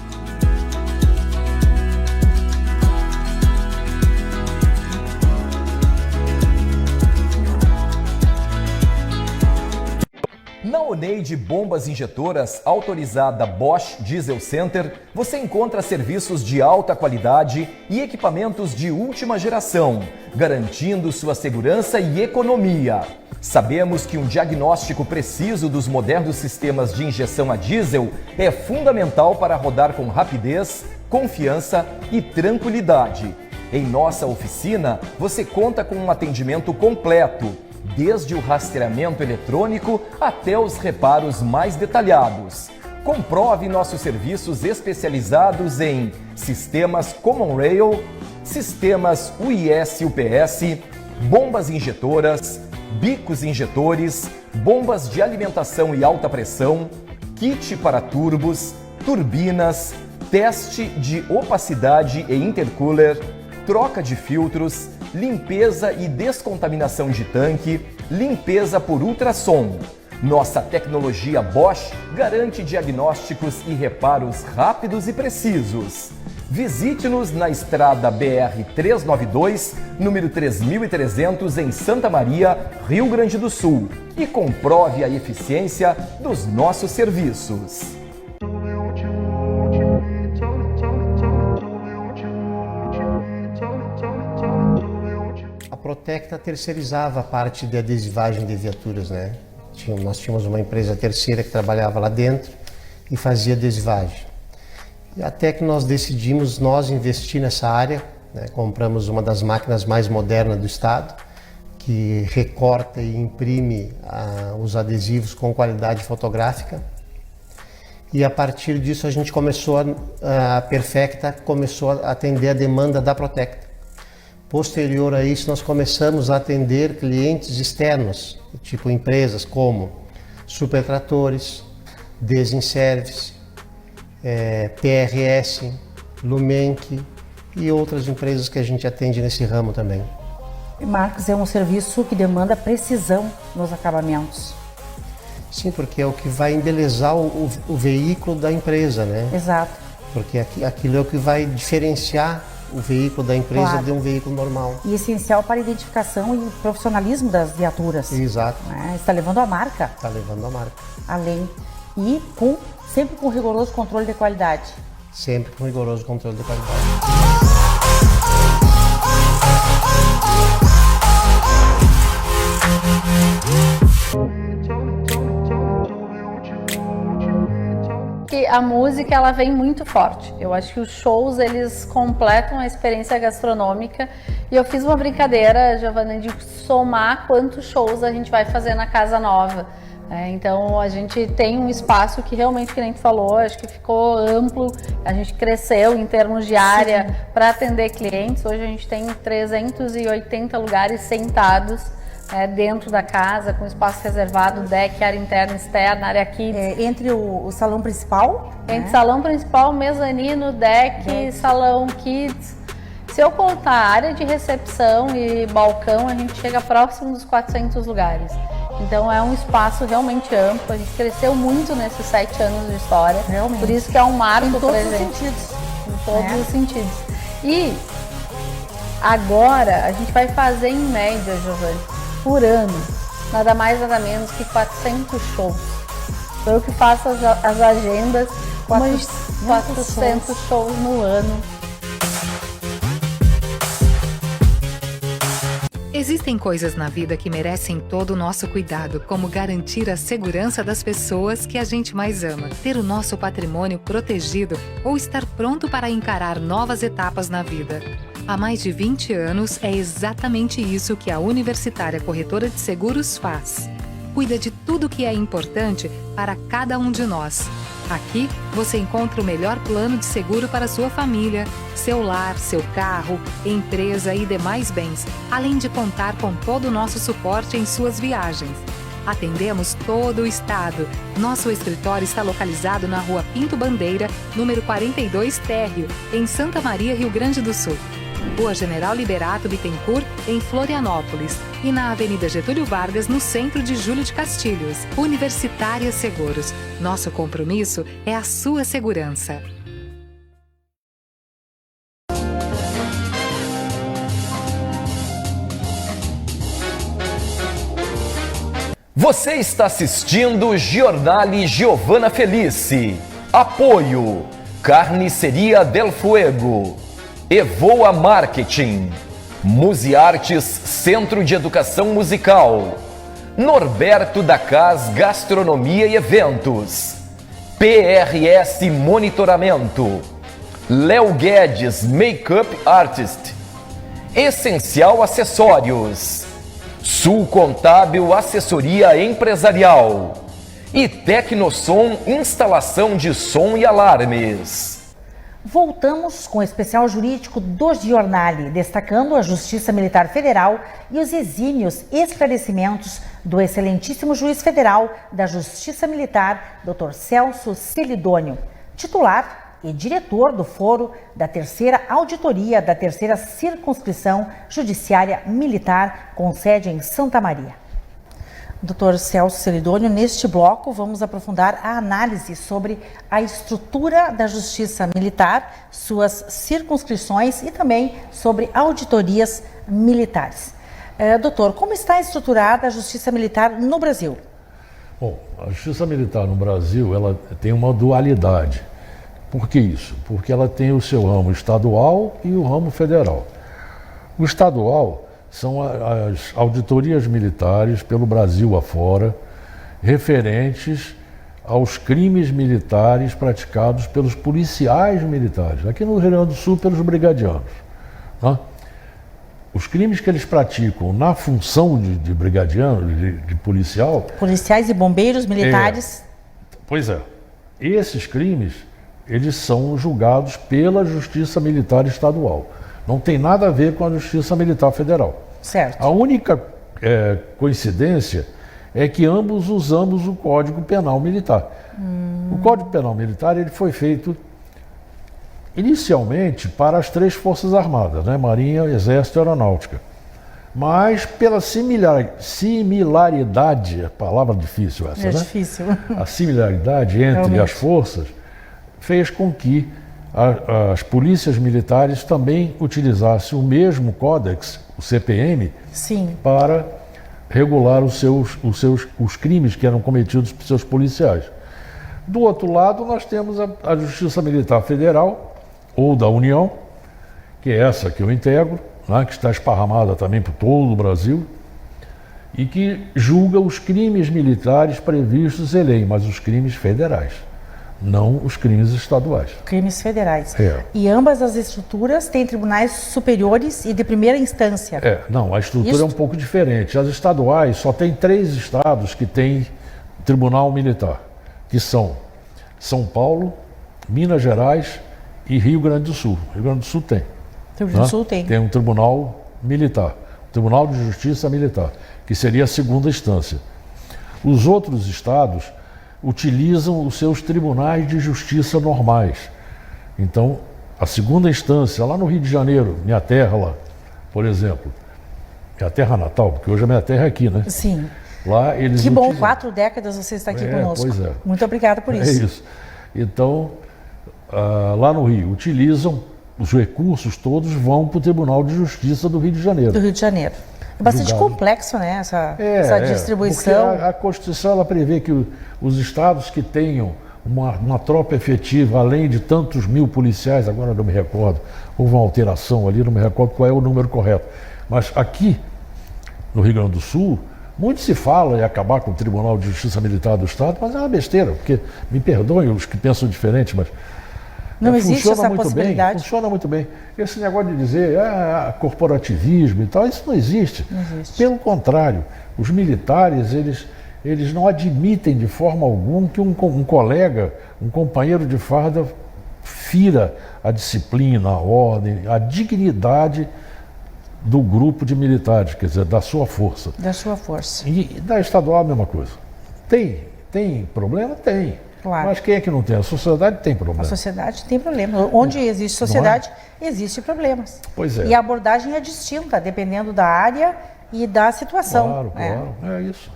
Na Oneide Bombas Injetoras, autorizada Bosch Diesel Center, você encontra serviços de alta qualidade e equipamentos de última geração, garantindo sua segurança e economia. Sabemos que um diagnóstico preciso dos modernos sistemas de injeção a diesel é fundamental para rodar com rapidez, confiança e tranquilidade. Em nossa oficina, você conta com um atendimento completo, desde o rastreamento eletrônico até os reparos mais detalhados. Comprove nossos serviços especializados em sistemas Common Rail, sistemas UIS-UPS, bombas injetoras, bicos injetores, bombas de alimentação e alta pressão, kit para turbos, turbinas, teste de opacidade e intercooler, troca de filtros, limpeza e descontaminação de tanque, limpeza por ultrassom. Nossa tecnologia Bosch garante diagnósticos e reparos rápidos e precisos. Visite-nos na estrada BR-392, número 3300, em Santa Maria, Rio Grande do Sul, e comprove a eficiência dos nossos serviços. A Protecta terceirizava a parte de adesivagem de viaturas, né? Nós tínhamos uma empresa terceira que trabalhava lá dentro e fazia adesivagem. E até que nós decidimos investir nessa área, né? Compramos uma das máquinas mais modernas do estado, que recorta e imprime os adesivos com qualidade fotográfica. E a partir disso a gente a Perfecta começou a atender a demanda da Protecta. Posterior a isso, nós começamos a atender clientes externos, tipo empresas como Supertratores, Desinservice, PRS, Lumenck e outras empresas que a gente atende nesse ramo também. Marcos, é um serviço que demanda precisão nos acabamentos. Sim, porque é o que vai embelezar o veículo da empresa, né? Exato. Porque aquilo é o que vai diferenciar o veículo da empresa de um veículo normal. E essencial para a identificação e profissionalismo das viaturas. Exato. Está levando a marca. Está levando a marca. Além. E sempre com rigoroso controle de qualidade. Sempre com rigoroso controle de qualidade. Que a música ela vem muito forte. Eu acho que os shows eles completam a experiência gastronômica e eu fiz uma brincadeira, Giovana, de somar quantos shows a gente vai fazer na casa nova. Então a gente tem um espaço que realmente, que nem tu falou, acho que ficou amplo, a gente cresceu em termos de área para atender clientes. Hoje a gente tem 380 lugares sentados dentro da casa, com espaço reservado, deck, área interna, externa, área kids. Entre o salão principal? Entre salão principal, mezanino, deck, salão kids. Se eu contar a área de recepção e balcão, a gente chega próximo dos 400 lugares. Então é um espaço realmente amplo, a gente cresceu muito nesses 7 anos de história. Realmente. Por isso que é um marco presente. Em todos os sentidos. E agora a gente vai fazer em média, Giovana, por ano, nada mais nada menos que 400 shows. Sou eu que faço as agendas, 400 shows no ano. Existem coisas na vida que merecem todo o nosso cuidado, como garantir a segurança das pessoas que a gente mais ama, ter o nosso patrimônio protegido ou estar pronto para encarar novas etapas na vida. Há mais de 20 anos, é exatamente isso que a Universitária Corretora de Seguros faz. Cuida de tudo que é importante para cada um de nós. Aqui, você encontra o melhor plano de seguro para sua família, seu lar, seu carro, empresa e demais bens, além de contar com todo o nosso suporte em suas viagens. Atendemos todo o estado. Nosso escritório está localizado na Rua Pinto Bandeira, número 42 Térreo, em Santa Maria, Rio Grande do Sul. Rua General Liberato Bittencourt, em Florianópolis. E na Avenida Getúlio Vargas, no centro de Júlio de Castilhos. Universitária Seguros. Nosso compromisso é a sua segurança. Você está assistindo Giornale Giovana Felice. Apoio: Carniceria Del Fuego, Evoa Marketing, Museartes Centro de Educação Musical, Norberto da Cas Gastronomia e Eventos, PRS Monitoramento, Léo Guedes Makeup Artist, Essencial Acessórios, Sul Contábil Assessoria Empresarial e Tecnosom Instalação de Som e Alarmes. Voltamos com o especial jurídico do Giornale, destacando a Justiça Militar Federal e os exímios esclarecimentos do excelentíssimo juiz federal da Justiça Militar, Dr. Celso Celidônio, titular e diretor do foro da terceira auditoria da terceira circunscrição judiciária militar com sede em Santa Maria. Dr. Celso Celidônio, neste bloco vamos aprofundar a análise sobre a estrutura da Justiça Militar, suas circunscrições e também sobre auditorias militares. Doutor, como está estruturada a Justiça Militar no Brasil? Bom, a Justiça Militar no Brasil ela tem uma dualidade. Por que isso? Porque ela tem o seu ramo estadual e o ramo federal. O estadual são as auditorias militares pelo Brasil afora, referentes aos crimes militares praticados pelos policiais militares, aqui no Rio Grande do Sul pelos brigadianos. Né? Os crimes que eles praticam na função de brigadiano, de policial... Policiais e bombeiros militares. Pois é. Esses crimes, eles são julgados pela Justiça Militar Estadual. Não tem nada a ver com a Justiça Militar Federal. Certo. A única coincidência é que ambos usamos o Código Penal Militar. O Código Penal Militar ele foi feito inicialmente para as 3 Forças Armadas, né? Marinha, Exército e Aeronáutica. Mas pela similaridade, palavra difícil essa, né? Difícil. A similaridade entre Realmente. as forças fez com que as polícias militares também utilizassem o mesmo códex, o CPM, Sim. para regular os crimes que eram cometidos por seus policiais. Do outro lado, nós temos a Justiça Militar Federal, ou da União, que é essa que eu integro, né, que está esparramada também por todo o Brasil, e que julga os crimes militares previstos em lei, mas os crimes federais, não os crimes estaduais. Crimes federais. É. E ambas as estruturas têm tribunais superiores e de primeira instância. Não, a estrutura é um pouco diferente. As estaduais só tem 3 estados que têm tribunal militar, que são São Paulo, Minas Gerais e Rio Grande do Sul. Rio Grande do Sul tem. Rio Grande do Sul tem. Tem um tribunal militar, Tribunal de Justiça Militar, que seria a segunda instância. Os outros estados utilizam os seus tribunais de justiça normais. Então, a segunda instância, lá no Rio de Janeiro, minha terra lá, por exemplo, minha terra natal, porque hoje a minha terra é aqui, né? Sim. Lá eles Que bom, utilizam... 4 décadas você está aqui conosco. Pois é. Muito obrigada por isso. É isso. Então, lá no Rio, utilizam os recursos todos vão para o Tribunal de Justiça do Rio de Janeiro. Do Rio de Janeiro. É bastante complexo, né, essa distribuição. Porque a Constituição ela prevê que os estados que tenham uma tropa efetiva, além de tantos mil policiais, agora não me recordo, houve uma alteração ali, não me recordo qual é o número correto. Mas aqui, no Rio Grande do Sul, muito se fala em acabar com o Tribunal de Justiça Militar do Estado, mas é uma besteira, porque, me perdoem os que pensam diferente, mas não existe essa possibilidade. Funciona muito bem. Esse negócio de dizer corporativismo e tal, isso não existe. Não existe. Pelo contrário, os militares, eles não admitem de forma alguma que um colega, um companheiro de farda, fira a disciplina, a ordem, a dignidade do grupo de militares, quer dizer, da sua força. Da sua força. E da estadual a mesma coisa. Tem problema? Tem. Claro. Mas quem é que não tem? A sociedade tem problema. A sociedade tem problema. Onde existe sociedade, existem problemas. Pois é. E a abordagem é distinta, dependendo da área e da situação. Claro, é isso.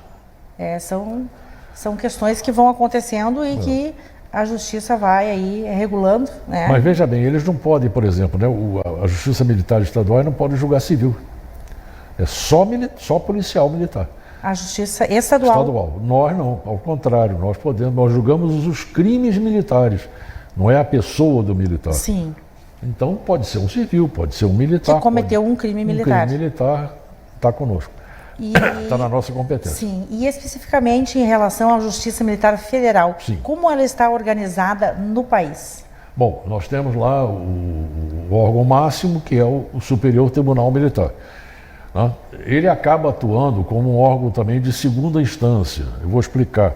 São questões que vão acontecendo e que a justiça vai aí regulando. Né? Mas veja bem, eles não podem, por exemplo, né, a Justiça Militar Estadual não pode julgar civil. É só policial militar. A Justiça Estadual. Nós não, ao contrário, nós julgamos os crimes militares, não é a pessoa do militar. Sim. Então pode ser um civil, pode ser um militar. Que cometeu um crime militar. Um crime militar está conosco. Está na nossa competência. Sim, e especificamente em relação à Justiça Militar Federal, Sim. como ela está organizada no país? Bom, nós temos lá o órgão máximo, que é o Superior Tribunal Militar. Né? Ele acaba atuando como um órgão também de segunda instância. Eu vou explicar.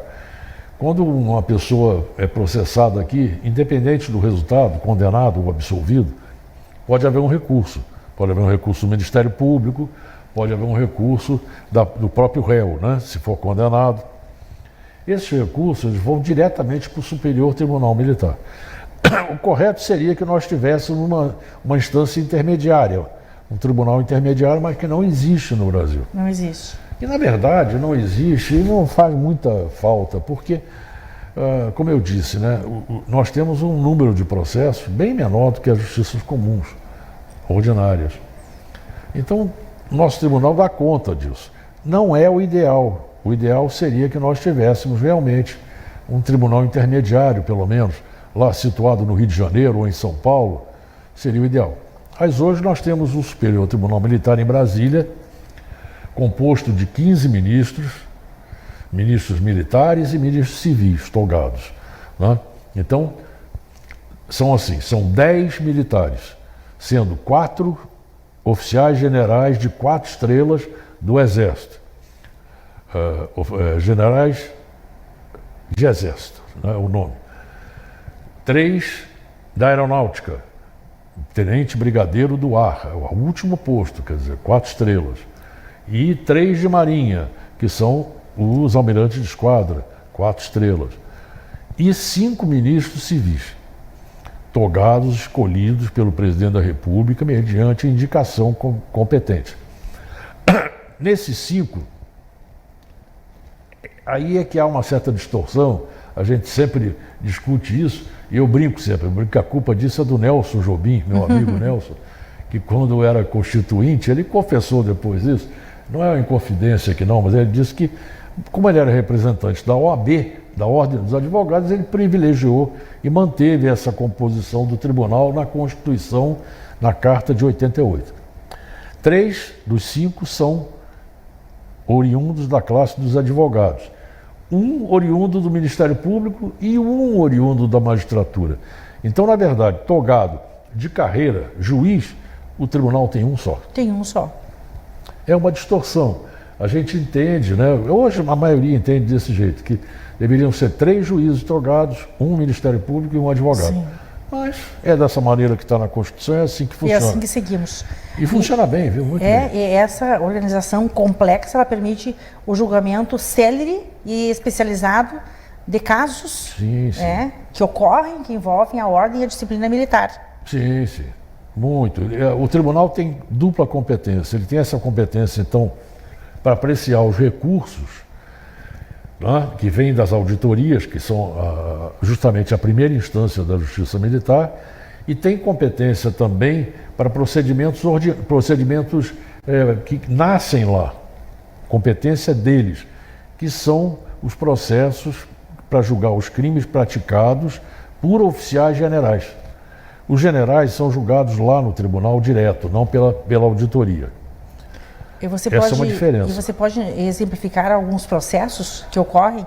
Quando uma pessoa é processada aqui, independente do resultado, condenado ou absolvido, pode haver um recurso. Pode haver um recurso do Ministério Público, pode haver um recurso do próprio réu, né, se for condenado. Esses recursos vão diretamente para o Superior Tribunal Militar. O correto seria que nós tivéssemos uma instância intermediária, um tribunal intermediário, mas que não existe no Brasil. Não existe. E, na verdade, não existe e não faz muita falta, porque, como eu disse, né, nós temos um número de processos bem menor do que as justiças comuns, ordinárias. Então, nosso tribunal dá conta disso. Não é o ideal. O ideal seria que nós tivéssemos realmente um tribunal intermediário, pelo menos, lá situado no Rio de Janeiro ou em São Paulo, seria o ideal. Mas hoje nós temos o Superior Tribunal Militar em Brasília, composto de 15 ministros, ministros militares e ministros civis, togados. Né? Então, são 10 militares, sendo 4 oficiais generais de 4 estrelas do Exército. Generais de Exército, né, o nome. 3 da Aeronáutica, Tenente Brigadeiro do Ar, é o último posto, quer dizer, 4 estrelas. E 3 de Marinha, que são os almirantes de esquadra, 4 estrelas. E 5 ministros civis, togados, escolhidos pelo presidente da República mediante indicação competente. Nesses 5, aí é que há uma certa distorção, a gente sempre discute isso, e eu brinco que a culpa disso é do Nelson Jobim, meu amigo Nelson, que quando era constituinte, ele confessou depois isso, não é uma inconfidência aqui não, mas ele disse que, como ele era representante da OAB, da Ordem dos Advogados, ele privilegiou e manteve essa composição do tribunal na Constituição, na Carta de 88. 3 dos 5 são oriundos da classe dos advogados. 1 oriundo do Ministério Público e 1 oriundo da magistratura. Então, na verdade, togado de carreira, juiz, o tribunal tem 1 só. Tem 1 só. É uma distorção. A gente entende, né? Hoje a maioria entende desse jeito, que deveriam ser 3 juízes togados, 1 Ministério Público e 1 advogado. Sim. Mas é dessa maneira que está na Constituição, é assim que funciona. É assim que seguimos. E funciona bem, viu? Muito bem. E essa organização complexa, ela permite o julgamento célere e especializado de casos que ocorrem, que envolvem a ordem e a disciplina militar. Sim, sim. Muito. O tribunal tem dupla competência. Ele tem essa competência, então, para apreciar os recursos, né, que vêm das auditorias, que são justamente a primeira instância da Justiça Militar, e tem competência também para procedimentos que nascem lá, competência deles, que são os processos para julgar os crimes praticados por oficiais generais. Os generais são julgados lá no tribunal direto, não pela auditoria. Essa é uma diferença. E você pode exemplificar alguns processos que ocorrem?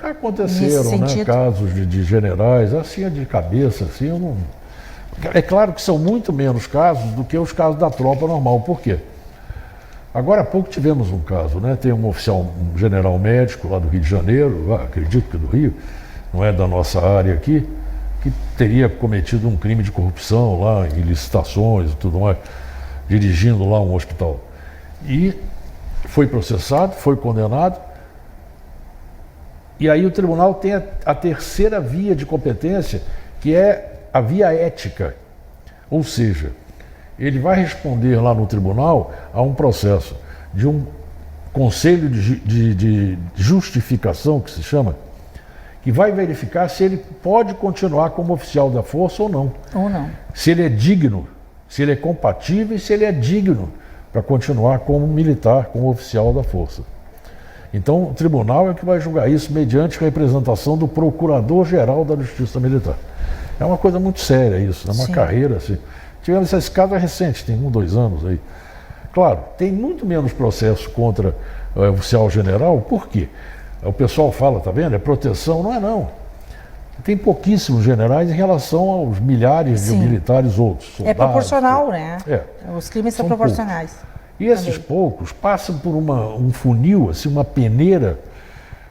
Já aconteceram, né, casos de generais, assim, de cabeça, assim, eu não... É claro que são muito menos casos do que os casos da tropa normal. Por quê? Agora há pouco tivemos um caso, né? Tem um general médico lá do Rio de Janeiro, acredito que do Rio, não é da nossa área aqui, que teria cometido um crime de corrupção lá em licitações e tudo mais, dirigindo lá um hospital. E foi processado, foi condenado, e aí o tribunal tem a terceira via de competência, que é a via ética. Ou seja, ele vai responder lá no tribunal a um processo de um conselho de justificação, que se chama, que vai verificar se ele pode continuar como oficial da força ou não. Ou não. Se ele é digno, se ele é compatível e se ele é digno para continuar como militar, como oficial da força. Então, o tribunal é que vai julgar isso mediante representação do Procurador-Geral da Justiça Militar. É uma coisa muito séria isso, é uma carreira assim. Tivemos esse caso recente, tem 1, 2 anos aí, Claro, tem muito menos processo contra o oficial general, por quê? O pessoal fala, tá vendo? É proteção, não é não. Tem pouquíssimos generais em relação aos milhares de militares outros. Soldados, é proporcional, né? Os crimes são proporcionais. Poucos. E esses poucos passam por um funil, assim, uma peneira,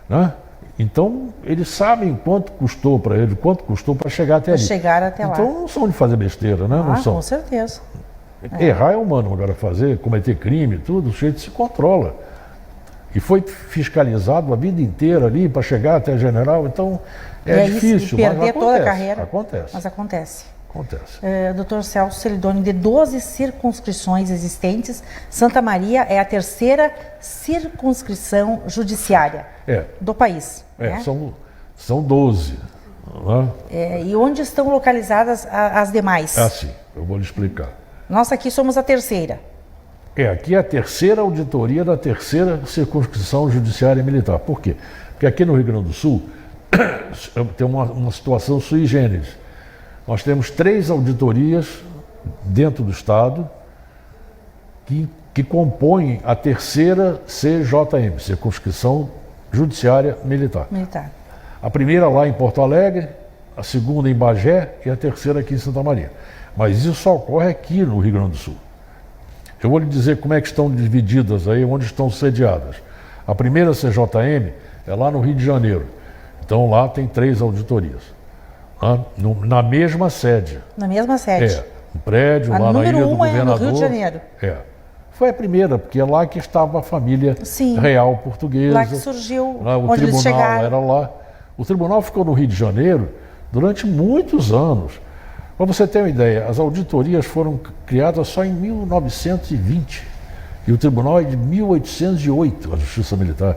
né? Então, eles sabem quanto custou para ele, quanto custou para chegar até ali. Chegar até lá. Então, não são de fazer besteira, né? Não são. Com certeza. Errar é humano, agora cometer crime, tudo, o sujeito se controla. E foi fiscalizado a vida inteira ali para chegar até general, então é difícil. E perder mas toda a carreira. Acontece. Mas acontece. Acontece. Dr. Celso Celidoni, de 12 circunscrições existentes, Santa Maria é a terceira circunscrição judiciária do país. Né? São 12. Né? E onde estão localizadas as demais? Sim, eu vou lhe explicar. Nós aqui somos a terceira. Aqui é a terceira auditoria da terceira circunscrição judiciária militar. Por quê? Porque aqui no Rio Grande do Sul tem uma situação sui generis. Nós temos 3 auditorias dentro do Estado que compõem a terceira CJM, Circunscrição Judiciária Militar. A primeira lá em Porto Alegre, a segunda em Bagé e a terceira aqui em Santa Maria. Mas isso só ocorre aqui no Rio Grande do Sul. Eu vou lhe dizer como é que estão divididas aí, onde estão sediadas. A primeira CJM é lá no Rio de Janeiro. Então lá tem 3 auditorias. Na mesma sede. Na mesma sede. Um prédio lá na Ilha do Governador. No Rio de Janeiro. Foi a primeira, porque é lá que estava a família real portuguesa. Lá que surgiu, onde eles chegaram. Era lá. O tribunal ficou no Rio de Janeiro durante muitos anos. Para você ter uma ideia, as auditorias foram criadas só em 1920. E o tribunal é de 1808, a Justiça Militar.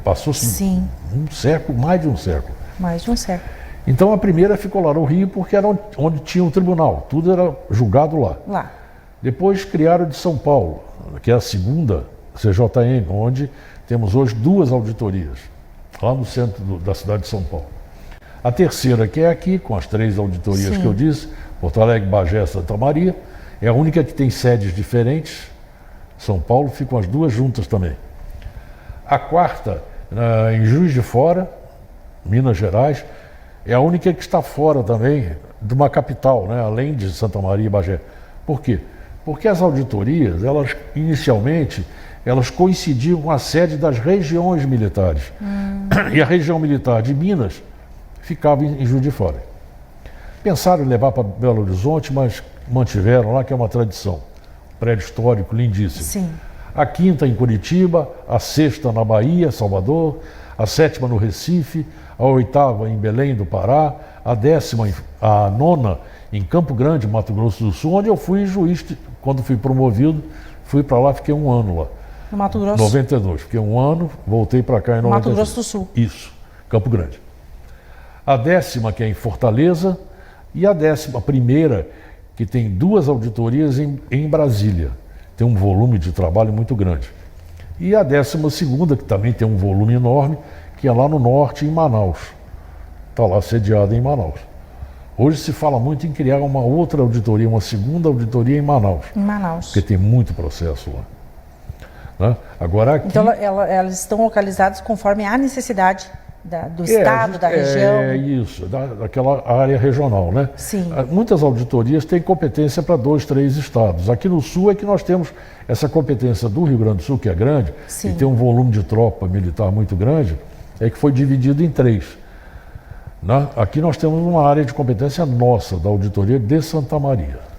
Passou-se um século, mais de um século. Mais de um século. Então a primeira ficou lá no Rio porque era onde tinha o tribunal, tudo era julgado lá. Depois criaram de São Paulo, que é a segunda CJM, onde temos hoje 2 auditorias, lá no centro da cidade de São Paulo. A terceira, que é aqui, com as 3 auditorias que eu disse, Porto Alegre, Bagé, Santa Maria, é a única que tem sedes diferentes. São Paulo ficam as 2 juntas também. A quarta, em Juiz de Fora, Minas Gerais, é a única que está fora também de uma capital, né, além de Santa Maria e Bagé. Por quê? Porque as auditorias, inicialmente, elas coincidiam com a sede das regiões militares. E a região militar de Minas ficava em Juiz de Fora. Pensaram em levar para Belo Horizonte, mas mantiveram lá, que é uma tradição. Prédio histórico lindíssimo. A quinta em Curitiba, a sexta na Bahia, Salvador, a 7ª no Recife, a 8ª em Belém do Pará, a 9ª em Campo Grande, Mato Grosso do Sul, onde eu fui juiz, quando fui promovido, fui para lá, fiquei um ano lá. No Mato Grosso? 92, fiquei um ano, voltei para cá em 92. Mato Grosso do Sul. Isso, Campo Grande. A 10ª, que é em Fortaleza, e a 11ª, que tem 2 auditorias em Brasília. Tem um volume de trabalho muito grande. E a 12ª, que também tem um volume enorme, que é lá no norte, em Manaus. Está lá sediada em Manaus. Hoje se fala muito em criar uma outra auditoria, uma segunda auditoria em Manaus. Em Manaus. Porque tem muito processo lá. Né? Agora aqui... Então elas estão localizadas conforme a necessidade do estado, da região. É isso, daquela área regional, né? Sim. Muitas auditorias têm competência para 2, 3 estados. Aqui no Sul é que nós temos essa competência do Rio Grande do Sul, que é grande, e tem um volume de tropa militar muito grande, é que foi dividido em 3. Aqui nós temos uma área de competência nossa, da auditoria de Santa Maria.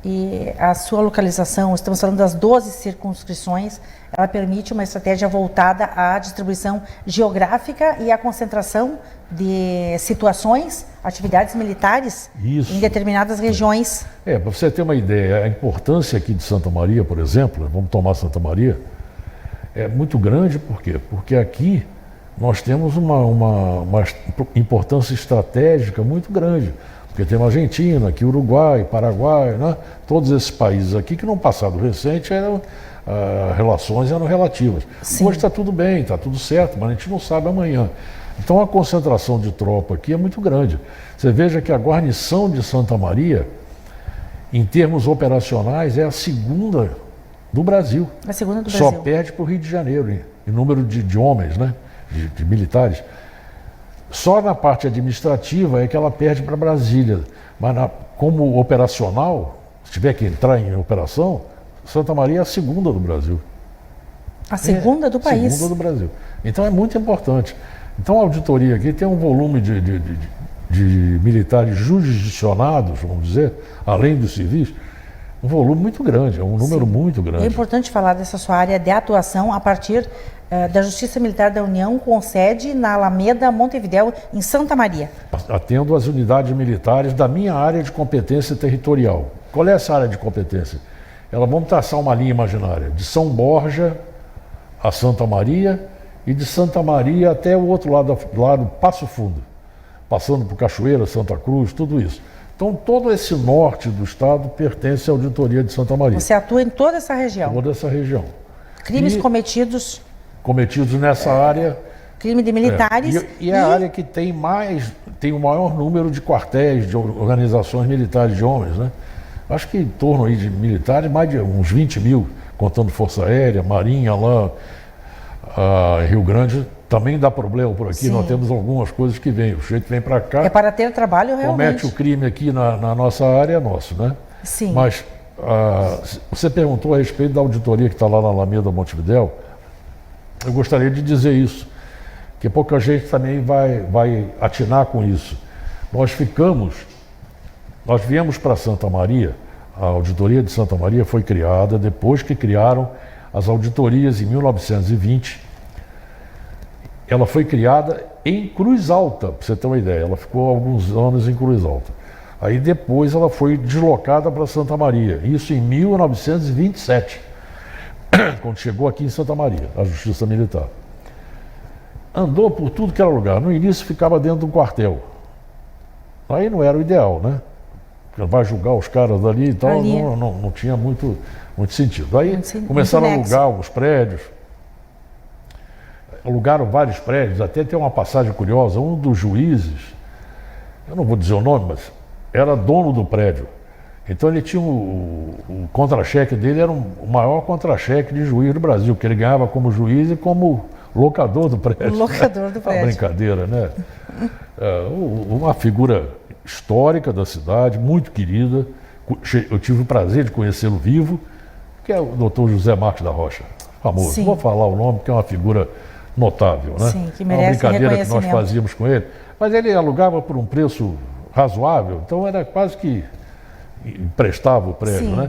E a sua localização, estamos falando das 12 circunscrições, ela permite uma estratégia voltada à distribuição geográfica e à concentração de situações, atividades militares em determinadas regiões. Para você ter uma ideia, a importância aqui de Santa Maria, por exemplo, vamos tomar Santa Maria, é muito grande, por quê? Porque aqui nós temos uma importância estratégica muito grande. Porque tem a Argentina, aqui Uruguai, Paraguai, né? Todos esses países aqui que no passado recente relações eram relativas. Hoje está tudo bem, está tudo certo, mas a gente não sabe amanhã. Então a concentração de tropa aqui é muito grande. Você veja que a guarnição de Santa Maria, em termos operacionais, é a segunda do Brasil. A segunda do Só Brasil. perde para o Rio de Janeiro, em número de homens, né? De militares. Só na parte administrativa é que ela perde para Brasília. Mas como operacional, se tiver que entrar em operação, Santa Maria é a segunda do Brasil. A segunda do país. Segunda do Brasil. Então é muito importante. Então a auditoria aqui tem um volume de militares jurisdicionados, vamos dizer, além dos civis, um volume muito grande, é um número muito grande. É importante falar dessa sua área de atuação a partir da Justiça Militar da União, com sede na Alameda Montevidéu, em Santa Maria. Atendo às unidades militares da minha área de competência territorial. Qual é essa área de competência? Vamos traçar uma linha imaginária, de São Borja a Santa Maria e de Santa Maria até o outro lado Passo Fundo, passando por Cachoeira, Santa Cruz, tudo isso. Então, todo esse norte do estado pertence à auditoria de Santa Maria. Você atua em toda essa região? Toda essa região. Crimes cometidos nessa área. Crime de militares. E é a área que tem o maior número de quartéis, de organizações militares de homens, né? Acho que em torno aí de militares, mais de uns 20 mil, contando Força Aérea, Marinha lá, em Rio Grande. Também dá problema por aqui, nós temos algumas coisas que vêm. O sujeito vem para cá. É para ter trabalho realmente. Comete o crime aqui na nossa área, é nosso, né? Sim. Mas você perguntou a respeito da auditoria que está lá na Alameda Montevidéu. Eu gostaria de dizer isso, que pouca gente também vai atinar com isso. Nós viemos para Santa Maria, a auditoria de Santa Maria foi criada depois que criaram as auditorias em 1920. Ela foi criada em Cruz Alta, para você ter uma ideia. Ela ficou alguns anos em Cruz Alta. Aí depois ela foi deslocada para Santa Maria, isso em 1927, quando chegou aqui em Santa Maria, a Justiça Militar. Andou por tudo que era lugar. No início ficava dentro de um quartel. Aí não era o ideal, né? Porque vai julgar os caras ali e tal, não tinha muito sentido. Aí começaram a alugar os prédios. Alugaram vários prédios, até tem uma passagem curiosa, um dos juízes, eu não vou dizer o nome, mas era dono do prédio. Então ele tinha o contra-cheque dele, era o maior contra-cheque de juiz do Brasil, porque ele ganhava como juiz e como locador do prédio. Locador do prédio. Uma brincadeira, né? Uma figura histórica da cidade, muito querida. Eu tive o prazer de conhecê-lo vivo, que é o doutor José Marques da Rocha, famoso. Sim. Vou falar o nome, porque é uma figura notável, né? Sim, que merece uma brincadeira que nós reconhecimento. fazíamos com ele. Mas ele alugava por um preço razoável, então era quase que emprestava o prédio, né?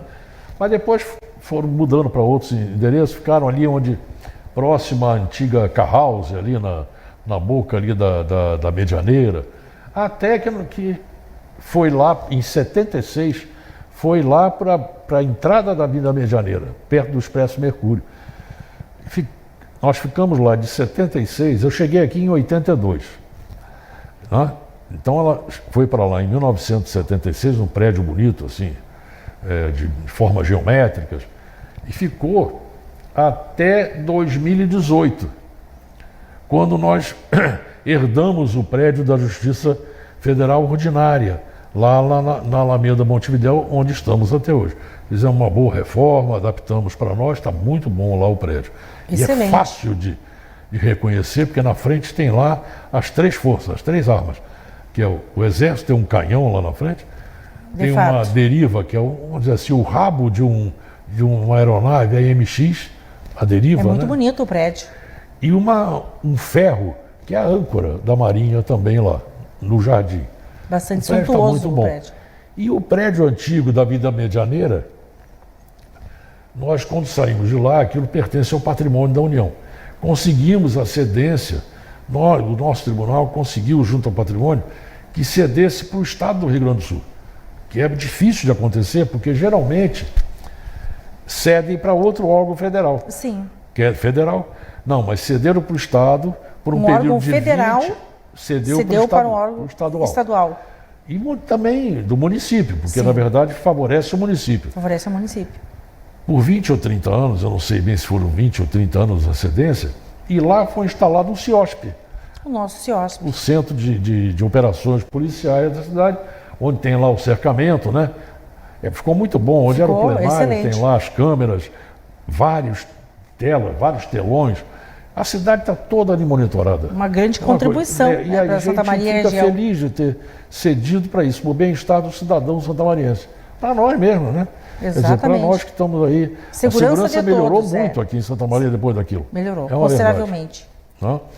Mas depois foram mudando para outros endereços, ficaram ali próxima à antiga Carhouse, ali na boca ali da Medianeira, até que foi lá, em 76, foi lá para a entrada da Avenida Medianeira, perto do Expresso Mercúrio. Nós ficamos lá de 76, eu cheguei aqui em 82. Né? Então ela foi para lá em 1976, num prédio bonito, assim, de formas geométricas, e ficou até 2018, quando nós herdamos o prédio da Justiça Federal Ordinária, lá na Alameda Montevidéu, onde estamos até hoje. Fizemos uma boa reforma, adaptamos para nós, está muito bom lá o prédio. Excelente. E é fácil de reconhecer, porque na frente tem lá as três forças, as três armas, que é o Exército, tem um canhão lá na frente, tem uma deriva, que é, vamos dizer assim, o rabo de uma aeronave, a MX, a deriva, É muito né? bonito o prédio. E um ferro, que é a âncora da Marinha também lá, no jardim. Bastante O prédio tá suntuoso muito o bom. prédio. E o prédio antigo da Vida Medianeira, nós, quando saímos de lá, aquilo pertence ao patrimônio da União. Conseguimos a cedência, o nosso tribunal conseguiu, junto ao patrimônio, que cedesse para o Estado do Rio Grande do Sul, que é difícil de acontecer, porque geralmente cedem para outro órgão federal. Sim. Que é federal? Não, mas cederam para o Estado por um período órgão de federal 20, cedeu para um órgão estadual. E também do município, porque Sim. na verdade favorece o município. Favorece o município. Por 20 ou 30 anos, eu não sei bem se foram 20 ou 30 anos a cedência, e lá foi instalado um CIOSP, O nosso CIOSP. o Centro de Operações Policiais da cidade, onde tem lá o cercamento, né? Ficou muito bom, onde era o plenário, excelente. tem lá as câmeras, vários telões. A cidade está toda ali monitorada. Uma grande contribuição e a Santa Maria gente fica região. feliz de ter cedido para isso, para o bem-estar do cidadão santamariense. Para nós mesmo, né? Exatamente. Para nós que estamos aí. Segurança a segurança de melhorou todos, muito aqui em Santa Maria depois daquilo. Melhorou, É uma consideravelmente. verdade, né?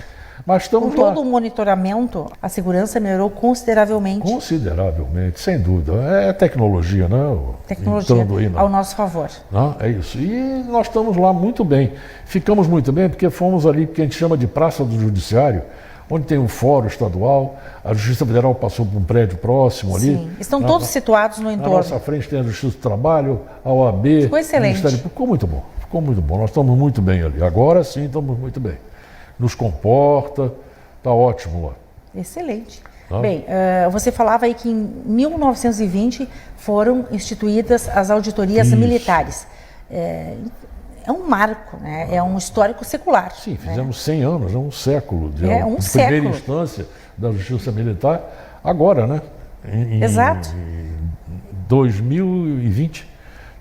Mas estamos Com lá. todo o monitoramento, a segurança melhorou consideravelmente. Consideravelmente, sem dúvida. É tecnologia, né? Tecnologia Entrando aí, ao nosso favor. Não, é isso. E nós estamos lá muito bem. Ficamos muito bem porque fomos ali, que a gente chama de Praça do Judiciário, onde tem um fórum estadual, a Justiça Federal passou por um prédio próximo ali. Sim, estão todos situados no entorno. Na nossa frente tem a Justiça do Trabalho, a OAB. Ficou excelente. Ficou muito bom, ficou muito bom. Nós estamos muito bem ali. Agora sim estamos muito bem. Nos comporta, está ótimo lá. Excelente. Tá? Bem, você falava aí que em 1920 foram instituídas as auditorias militares. É um marco, né? É um histórico secular. Sim, fizemos 100 anos, um século de século. primeira instância da Justiça Militar, agora, né? Exato. Em 2020,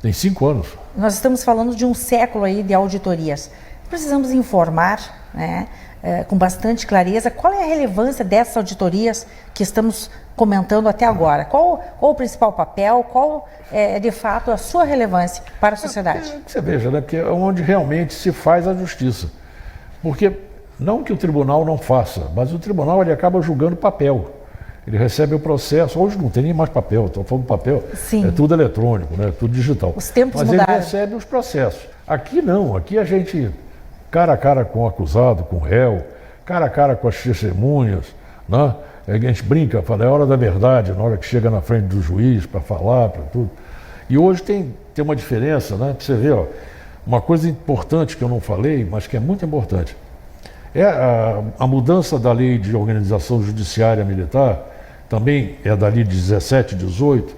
tem 5 anos. Nós estamos falando de um século aí de auditorias. Precisamos informar, né, com bastante clareza, qual é a relevância dessas auditorias que estamos comentando até agora. Qual o principal papel, qual é, de fato, a sua relevância para a sociedade? Você veja, né, porque é onde realmente se faz a justiça. Porque, não que o tribunal não faça, mas o tribunal ele acaba julgando papel. Ele recebe o processo, hoje não tem nem mais papel, estou falando papel, Sim. É tudo eletrônico, né, tudo digital. Os tempos mas mudaram. Ele recebe os processos. Aqui não, aqui a gente, cara a cara com o acusado, com o réu, cara a cara com as testemunhas, né? A gente brinca, fala, é hora da verdade, na hora que chega na frente do juiz para falar, para tudo. E hoje tem uma diferença, né? Para você ver, ó, uma coisa importante que eu não falei, mas que é muito importante, é a mudança da lei de organização judiciária militar, também é da lei de 17 e 18,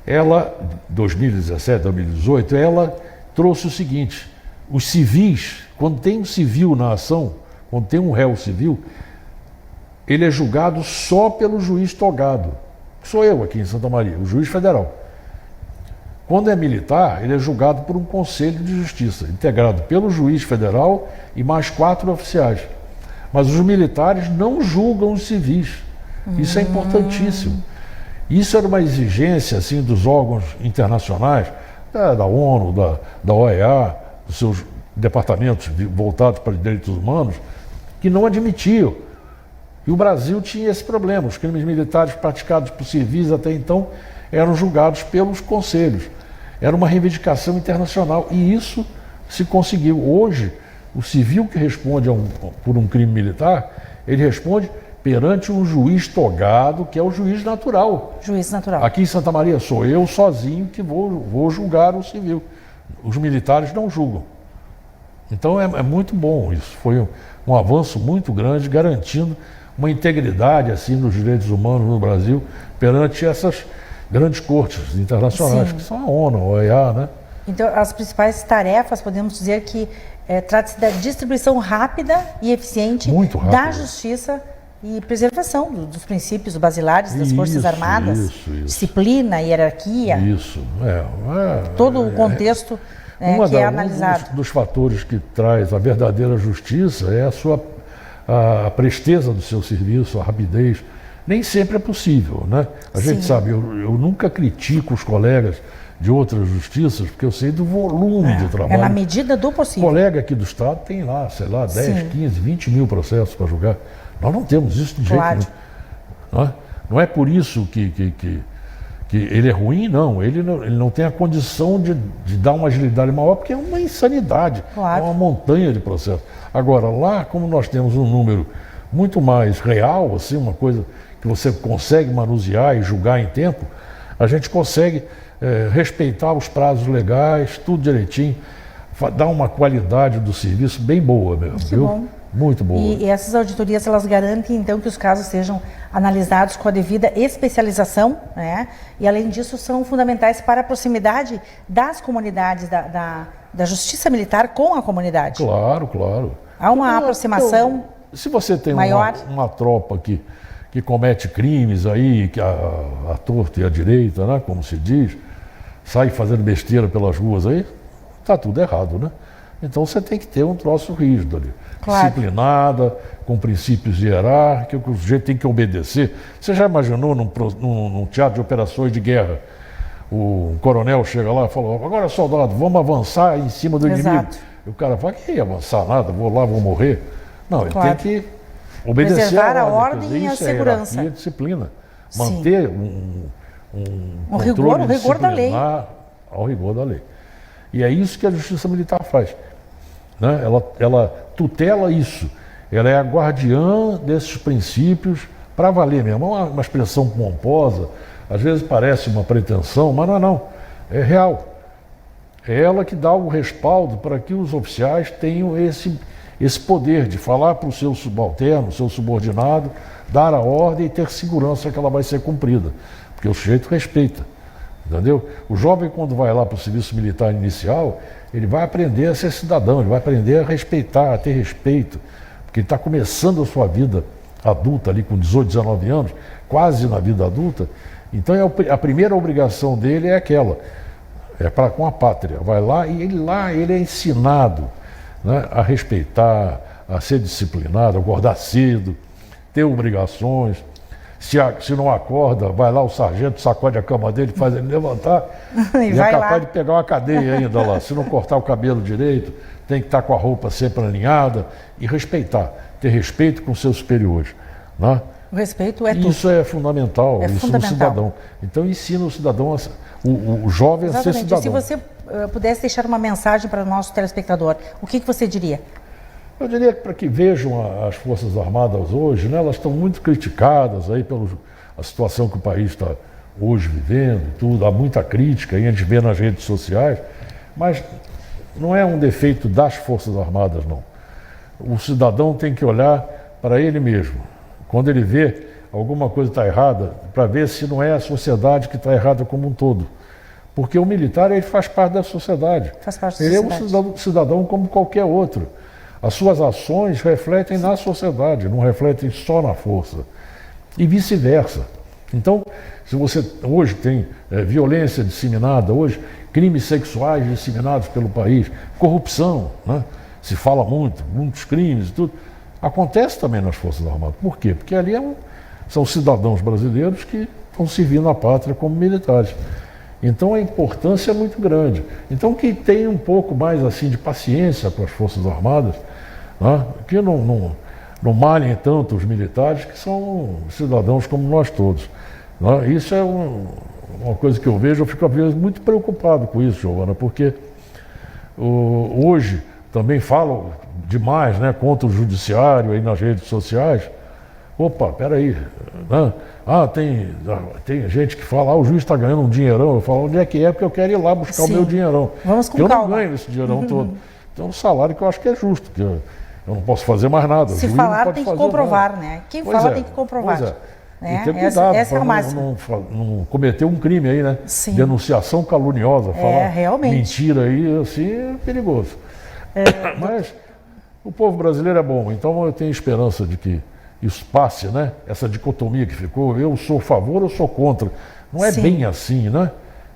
ela, 2017, 2018, ela trouxe o seguinte, os civis, quando tem um civil na ação, quando tem um réu civil, ele é julgado só pelo juiz togado. Sou eu aqui em Santa Maria, o juiz federal. Quando é militar, ele é julgado por um conselho de justiça, integrado pelo juiz federal e mais 4 oficiais. Mas os militares não julgam os civis. Isso é importantíssimo. Isso era uma exigência assim, dos órgãos internacionais, da ONU, da OEA, dos seus departamentos voltados para os direitos humanos, que não admitiam. E o Brasil tinha esse problema. Os crimes militares praticados por civis até então eram julgados pelos conselhos. Era uma reivindicação internacional e isso se conseguiu. Hoje, o civil que responde por um crime militar, ele responde perante um juiz togado, que é o juiz natural. Juiz natural. Aqui em Santa Maria sou eu sozinho que vou julgar o civil. Os militares não julgam. Então é muito bom isso. Foi um avanço muito grande, garantindo uma integridade assim dos direitos humanos no Brasil perante essas grandes cortes internacionais, que são a ONU, a OEA, né? Então, as principais tarefas, podemos dizer que trata-se da distribuição rápida e eficiente da justiça e preservação dos princípios basilares das Forças Armadas, disciplina, hierarquia, todo o contexto que é analisado. Um dos fatores que traz a verdadeira justiça é a presteza do seu serviço, a rapidez. Nem sempre é possível, né? A gente sabe, eu nunca critico os colegas de outras justiças, porque eu sei do volume de trabalho. É na medida do possível. O colega aqui do Estado tem lá, sei lá, 10, 15, 20 mil processos para julgar. Nós não temos isso de jeito nenhum. Não é por isso que ele é ruim, não. Ele não tem a condição de dar uma agilidade maior, porque é uma insanidade, é uma montanha de processos. Agora, lá, como nós temos um número muito mais real, assim, uma coisa que você consegue manusear e julgar em tempo, a gente consegue respeitar os prazos legais, tudo direitinho, dar uma qualidade do serviço bem boa mesmo, viu? Bom. Muito boa. E essas auditorias, elas garantem, então, que os casos sejam analisados com a devida especialização, né? E, além disso, são fundamentais para a proximidade das comunidades, da justiça militar com a comunidade. Claro, claro. Há uma aproximação se você tem maior. uma tropa que comete crimes aí, que a torta e a direita, né, como se diz, sai fazendo besteira pelas ruas aí, está tudo errado, né? Então você tem que ter um troço rígido ali, Claro. disciplinada, com princípios hierárquicos, o sujeito tem que obedecer. Você já imaginou num teatro de operações de guerra, o coronel chega lá e fala, agora soldado, vamos avançar em cima do inimigo. E o cara fala, que avançar nada, vou lá, vou morrer. Não, ele Claro. tem que obedecer Preservar a a ordem, ordem e a isso é segurança. hierarquia, disciplina. Sim. Manter Um rigor, o rigor da lei. Ao rigor da lei. E é isso que a Justiça Militar faz. Né? Ela tutela isso. Ela é a guardiã desses princípios para valer mesmo. É uma expressão pomposa, às vezes parece uma pretensão, mas não. É real. É ela que dá o respaldo para que os oficiais tenham esse poder de falar para o seu subalterno, o seu subordinado, dar a ordem e ter segurança que ela vai ser cumprida. Porque o sujeito respeita. Entendeu? O jovem, quando vai lá para o serviço militar inicial, ele vai aprender a ser cidadão, ele vai aprender a respeitar, a ter respeito, porque ele está começando a sua vida adulta ali com 18, 19 anos, quase na vida adulta. Então a primeira obrigação dele é aquela, com a pátria. Vai lá e ele é ensinado, né, a respeitar, a ser disciplinado, a acordar cedo, ter obrigações. Se não acorda, vai lá o sargento, sacode a cama dele, faz ele levantar e é capaz de pegar uma cadeia ainda lá. Se não cortar o cabelo direito, tem que estar com a roupa sempre alinhada e respeitar, ter respeito com seus superiores. Né? O respeito é tudo. Isso é fundamental, isso no cidadão. Então ensina o cidadão, o jovem a ser cidadão. Se você pudesse deixar uma mensagem para o nosso telespectador, o que você diria? Eu diria que para que vejam as Forças Armadas hoje, né, elas estão muito criticadas aí pela situação que o país está hoje vivendo e tudo, há muita crítica, e a gente vê nas redes sociais, mas não é um defeito das Forças Armadas, não. O cidadão tem que olhar para ele mesmo. Quando ele vê alguma coisa está errada, para ver se não é a sociedade que está errada como um todo. Porque o militar, ele faz parte da sociedade. Faz parte da ele sociedade. é um cidadão como qualquer outro. As suas ações refletem na sociedade, não refletem só na força. E vice-versa. Então, se você hoje tem violência disseminada, hoje crimes sexuais disseminados pelo país, corrupção, né? Se fala muitos crimes e tudo, acontece também nas Forças Armadas. Por quê? Porque ali são cidadãos brasileiros que estão servindo a pátria como militares. Então a importância é muito grande. Então que tenha um pouco mais assim de paciência com as Forças Armadas, né? Que não malhem tanto os militares, que são cidadãos como nós todos. Né? Isso é uma coisa que eu vejo, eu fico às vezes muito preocupado com isso, Giovana, porque hoje também falam demais, né, contra o judiciário aí nas redes sociais. Opa, peraí, né? Tem gente que fala, o juiz está ganhando um dinheirão. Eu falo, onde é que é? Porque eu quero ir lá buscar o meu dinheirão. Vamos com calma. Eu calma. não ganho esse dinheirão todo. Então, um salário que eu acho que é justo, que eu não posso fazer mais nada. Se falar, tem que comprovar, né? Quem fala tem que comprovar. Pois é. Né? E ter cuidado essa é a para máxima. não cometer um crime aí, né? Sim. Denunciação caluniosa, falar realmente. mentira aí, assim, é perigoso. Mas o povo brasileiro é bom, então eu tenho esperança de que isso passe, né? Essa dicotomia que ficou, eu sou a favor, eu sou contra. Não é bem assim, né?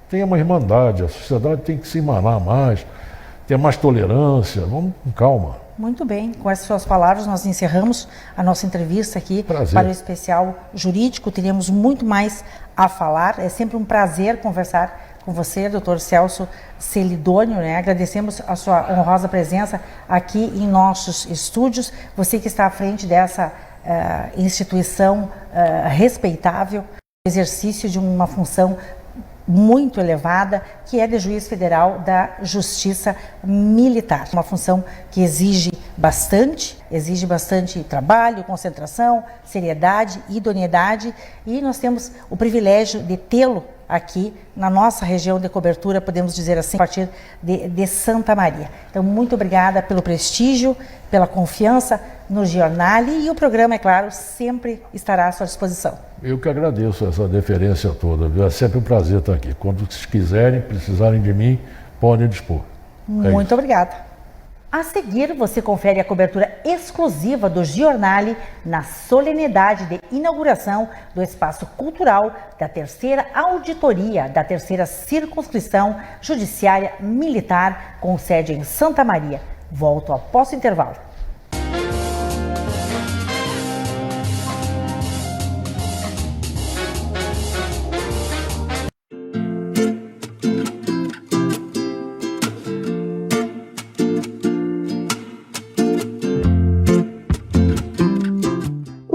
Tem uma irmandade, a sociedade tem que se emanar mais, ter mais tolerância, vamos com calma. Muito bem, com essas suas palavras nós encerramos a nossa entrevista aqui para o especial jurídico. Teríamos muito mais a falar, é sempre um prazer conversar com você, Dr. Celso Celidônio, né? Agradecemos a sua honrosa presença aqui em nossos estúdios, você que está à frente dessa instituição respeitável, exercício de uma função muito elevada, que é de juiz federal da Justiça Militar. Uma função que exige bastante trabalho, concentração, seriedade, idoneidade, e nós temos o privilégio de tê-lo aqui na nossa região de cobertura, podemos dizer assim, a partir de Santa Maria. Então, muito obrigada pelo prestígio, pela confiança no Giornale, e o programa, é claro, sempre estará à sua disposição. Eu que agradeço essa deferência toda, viu? É sempre um prazer estar aqui. Quando vocês quiserem, precisarem de mim, podem dispor. Muito obrigada. A seguir, você confere a cobertura exclusiva do Giornale na solenidade de inauguração do Espaço Cultural da terceira auditoria da terceira circunscrição judiciária militar com sede em Santa Maria. Volto após o intervalo.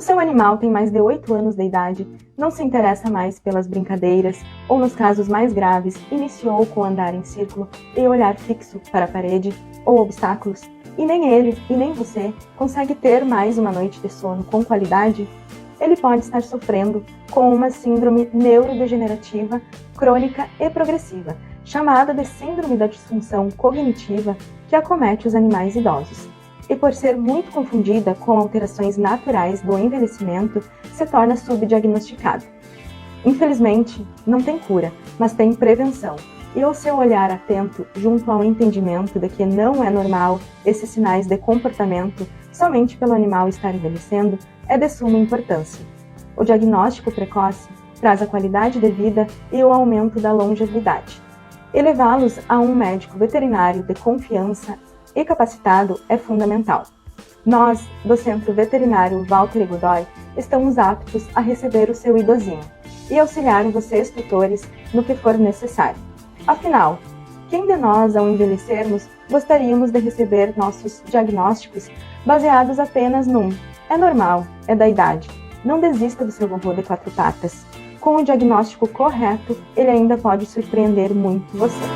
O animal tem mais de 8 anos de idade, não se interessa mais pelas brincadeiras ou, nos casos mais graves, iniciou com andar em círculo e olhar fixo para a parede ou obstáculos, e nem ele e nem você consegue ter mais uma noite de sono com qualidade? Ele pode estar sofrendo com uma síndrome neurodegenerativa crônica e progressiva, chamada de síndrome da disfunção cognitiva, que acomete os animais idosos. E por ser muito confundida com alterações naturais do envelhecimento, se torna subdiagnosticado. Infelizmente, não tem cura, mas tem prevenção. E o seu olhar atento, junto ao entendimento de que não é normal esses sinais de comportamento somente pelo animal estar envelhecendo, é de suma importância. O diagnóstico precoce traz a qualidade de vida e o aumento da longevidade. E levá-los a um médico veterinário de confiança e capacitado é fundamental. Nós, do Centro Veterinário Walter Godoy, estamos aptos a receber o seu idosinho e auxiliar vocês, tutores, no que for necessário. Afinal, quem de nós, ao envelhecermos, gostaríamos de receber nossos diagnósticos baseados apenas num "é normal, é da idade"? Não desista do seu vovô de 4 patas. Com o diagnóstico correto, ele ainda pode surpreender muito você.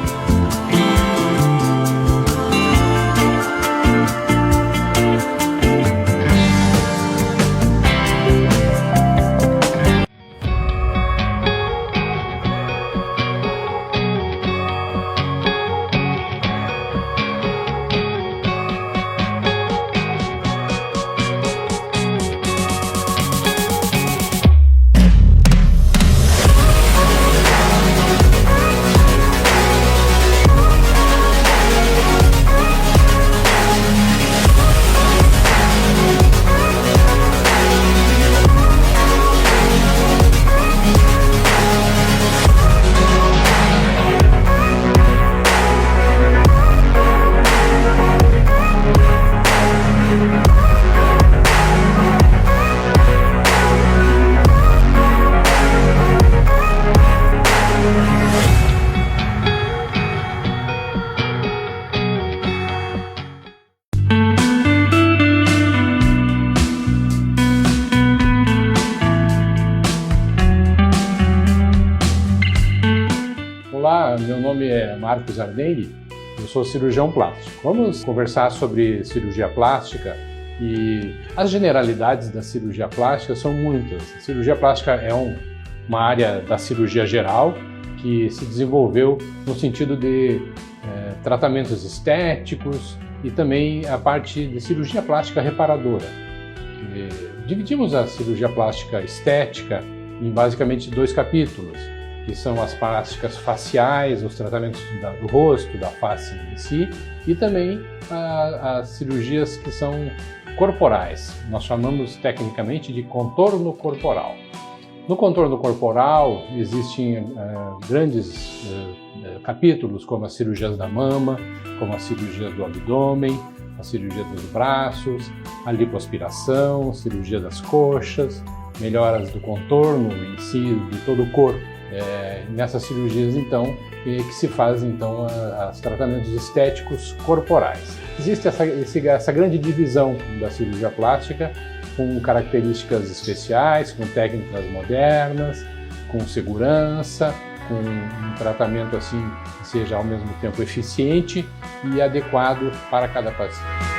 Olá, meu nome é Marcos Ardengue, eu sou cirurgião plástico. Vamos conversar sobre cirurgia plástica e as generalidades da cirurgia plástica são muitas. A cirurgia plástica é uma área da cirurgia geral que se desenvolveu no sentido de tratamentos estéticos e também a parte de cirurgia plástica reparadora. Dividimos a cirurgia plástica estética em basicamente 2 capítulos, que são as plásticas faciais, os tratamentos do rosto, da face em si, e também as cirurgias que são corporais. Nós chamamos tecnicamente de contorno corporal. No contorno corporal existem grandes capítulos, como as cirurgias da mama, como as cirurgias do abdômen, a cirurgia dos braços, a lipoaspiração, cirurgia das coxas, melhoras do contorno em si, de todo o corpo. Nessas cirurgias, então, que se fazem então os tratamentos estéticos corporais. Existe essa grande divisão da cirurgia plástica, com características especiais, com técnicas modernas, com segurança, com um tratamento assim que seja ao mesmo tempo eficiente e adequado para cada paciente.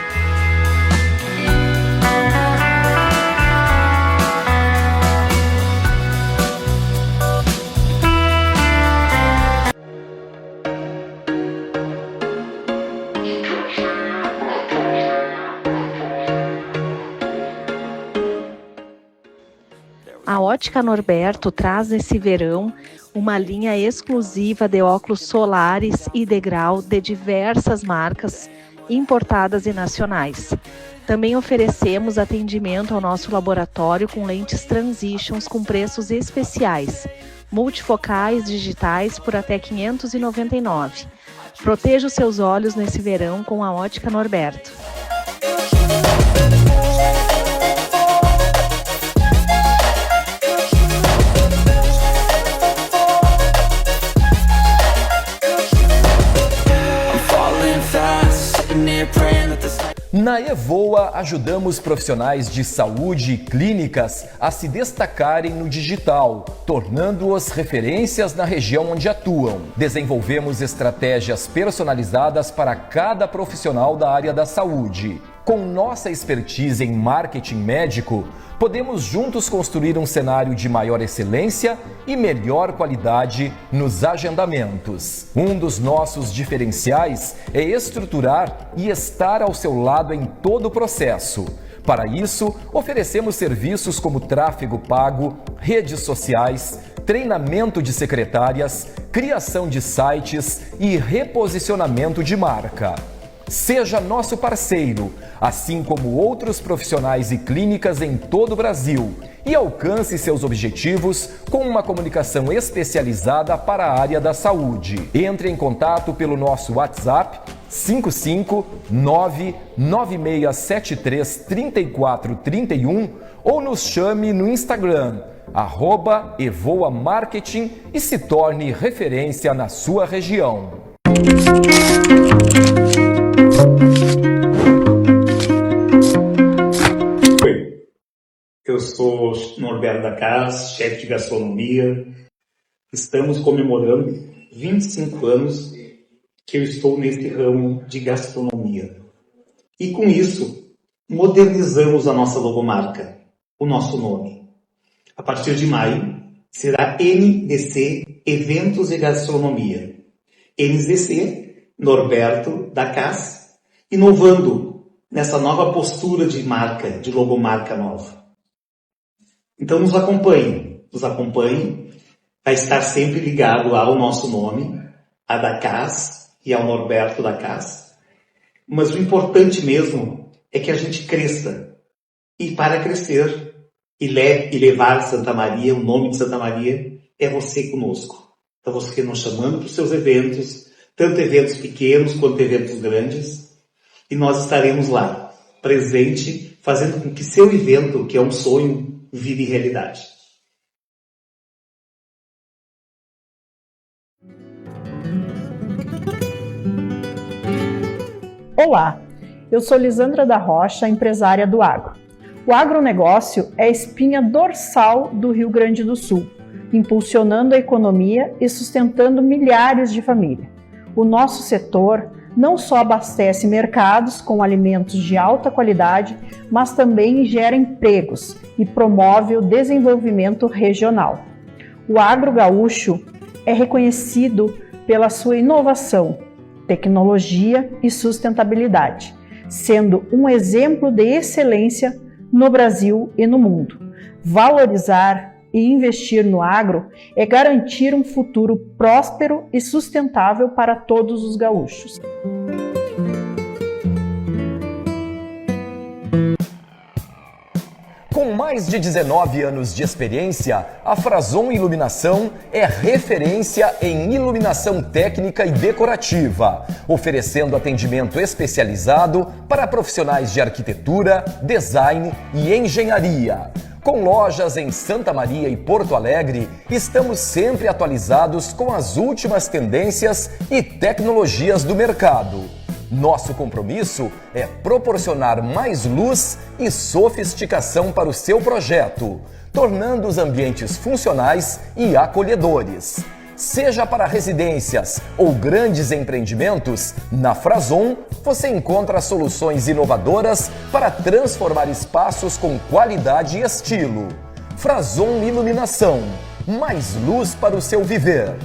A Ótica Norberto traz esse verão uma linha exclusiva de óculos solares e de grau de diversas marcas importadas e nacionais. Também oferecemos atendimento ao nosso laboratório com lentes Transitions com preços especiais, multifocais digitais por até R$ 599. Proteja os seus olhos nesse verão com a Ótica Norberto. Na Evoa, ajudamos profissionais de saúde e clínicas a se destacarem no digital, tornando-os referências na região onde atuam. Desenvolvemos estratégias personalizadas para cada profissional da área da saúde. Com nossa expertise em marketing médico, podemos juntos construir um cenário de maior excelência e melhor qualidade nos agendamentos. Um dos nossos diferenciais é estruturar e estar ao seu lado em todo o processo. Para isso, oferecemos serviços como tráfego pago, redes sociais, treinamento de secretárias, criação de sites e reposicionamento de marca. Seja nosso parceiro, assim como outros profissionais e clínicas em todo o Brasil, e alcance seus objetivos com uma comunicação especializada para a área da saúde. Entre em contato pelo nosso WhatsApp 55996733431 ou nos chame no Instagram @Evoa Marketing e se torne referência na sua região. Oi, eu sou Norberto da Casa, chefe de gastronomia. Estamos comemorando 25 anos que eu estou neste ramo de gastronomia. E com isso, modernizamos a nossa logomarca, o nosso nome. A partir de maio, será NDC Eventos e Gastronomia. NDC Norberto da Casa, inovando nessa nova postura de marca, de logomarca nova. Então nos acompanhe, vai estar sempre ligado ao nosso nome, a da Casa e ao Norberto da Casa. Mas o importante mesmo é que a gente cresça. E para crescer e levar Santa Maria, o nome de Santa Maria, é você conosco. Então você nos chamando para os seus eventos, tanto eventos pequenos quanto eventos grandes, e nós estaremos lá, presente, fazendo com que seu evento, que é um sonho, vire realidade. Olá, eu sou Lisandra da Rocha, empresária do agro. O agronegócio é a espinha dorsal do Rio Grande do Sul, impulsionando a economia e sustentando milhares de famílias. O nosso setor não só abastece mercados com alimentos de alta qualidade, mas também gera empregos e promove o desenvolvimento regional. O agro gaúcho é reconhecido pela sua inovação, tecnologia e sustentabilidade, sendo um exemplo de excelência no Brasil e no mundo. Valorizar e investir no agro é garantir um futuro próspero e sustentável para todos os gaúchos. Com mais de 19 anos de experiência, a Frazon Iluminação é referência em iluminação técnica e decorativa, oferecendo atendimento especializado para profissionais de arquitetura, design e engenharia. Com lojas em Santa Maria e Porto Alegre, estamos sempre atualizados com as últimas tendências e tecnologias do mercado. Nosso compromisso é proporcionar mais luz e sofisticação para o seu projeto, tornando os ambientes funcionais e acolhedores. Seja para residências ou grandes empreendimentos, na Frazon você encontra soluções inovadoras para transformar espaços com qualidade e estilo. Frazon Iluminação, mais luz para o seu viver.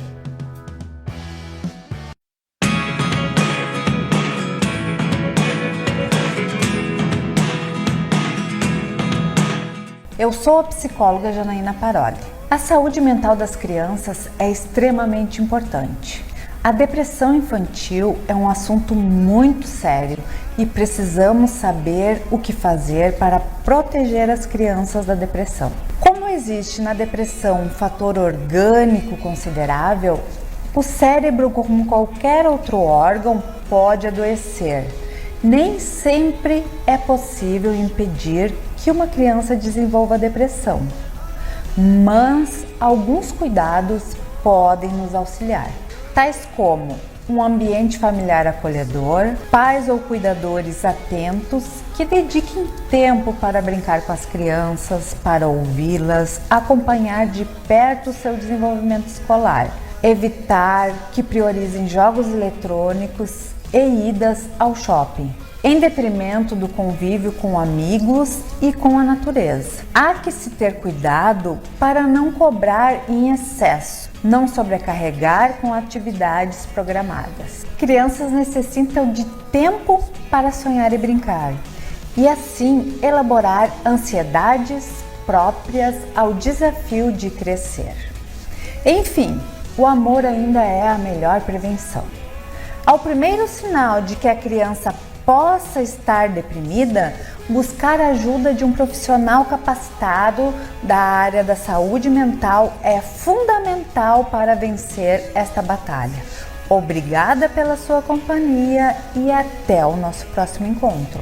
Eu sou a psicóloga Janaína Paroli. A saúde mental das crianças é extremamente importante. A depressão infantil é um assunto muito sério e precisamos saber o que fazer para proteger as crianças da depressão. Como existe na depressão um fator orgânico considerável, o cérebro, como qualquer outro órgão, pode adoecer. Nem sempre é possível impedir que uma criança desenvolva depressão, mas alguns cuidados podem nos auxiliar, tais como um ambiente familiar acolhedor, pais ou cuidadores atentos que dediquem tempo para brincar com as crianças, para ouvi-las, acompanhar de perto o seu desenvolvimento escolar, evitar que priorizem jogos eletrônicos e idas ao shopping, em detrimento do convívio com amigos e com a natureza. Há que se ter cuidado para não cobrar em excesso, não sobrecarregar com atividades programadas. Crianças necessitam de tempo para sonhar e brincar, e assim elaborar ansiedades próprias ao desafio de crescer. Enfim, o amor ainda é a melhor prevenção. Ao primeiro sinal de que a criança possa estar deprimida, buscar a ajuda de um profissional capacitado da área da saúde mental é fundamental para vencer esta batalha. Obrigada pela sua companhia e até o nosso próximo encontro.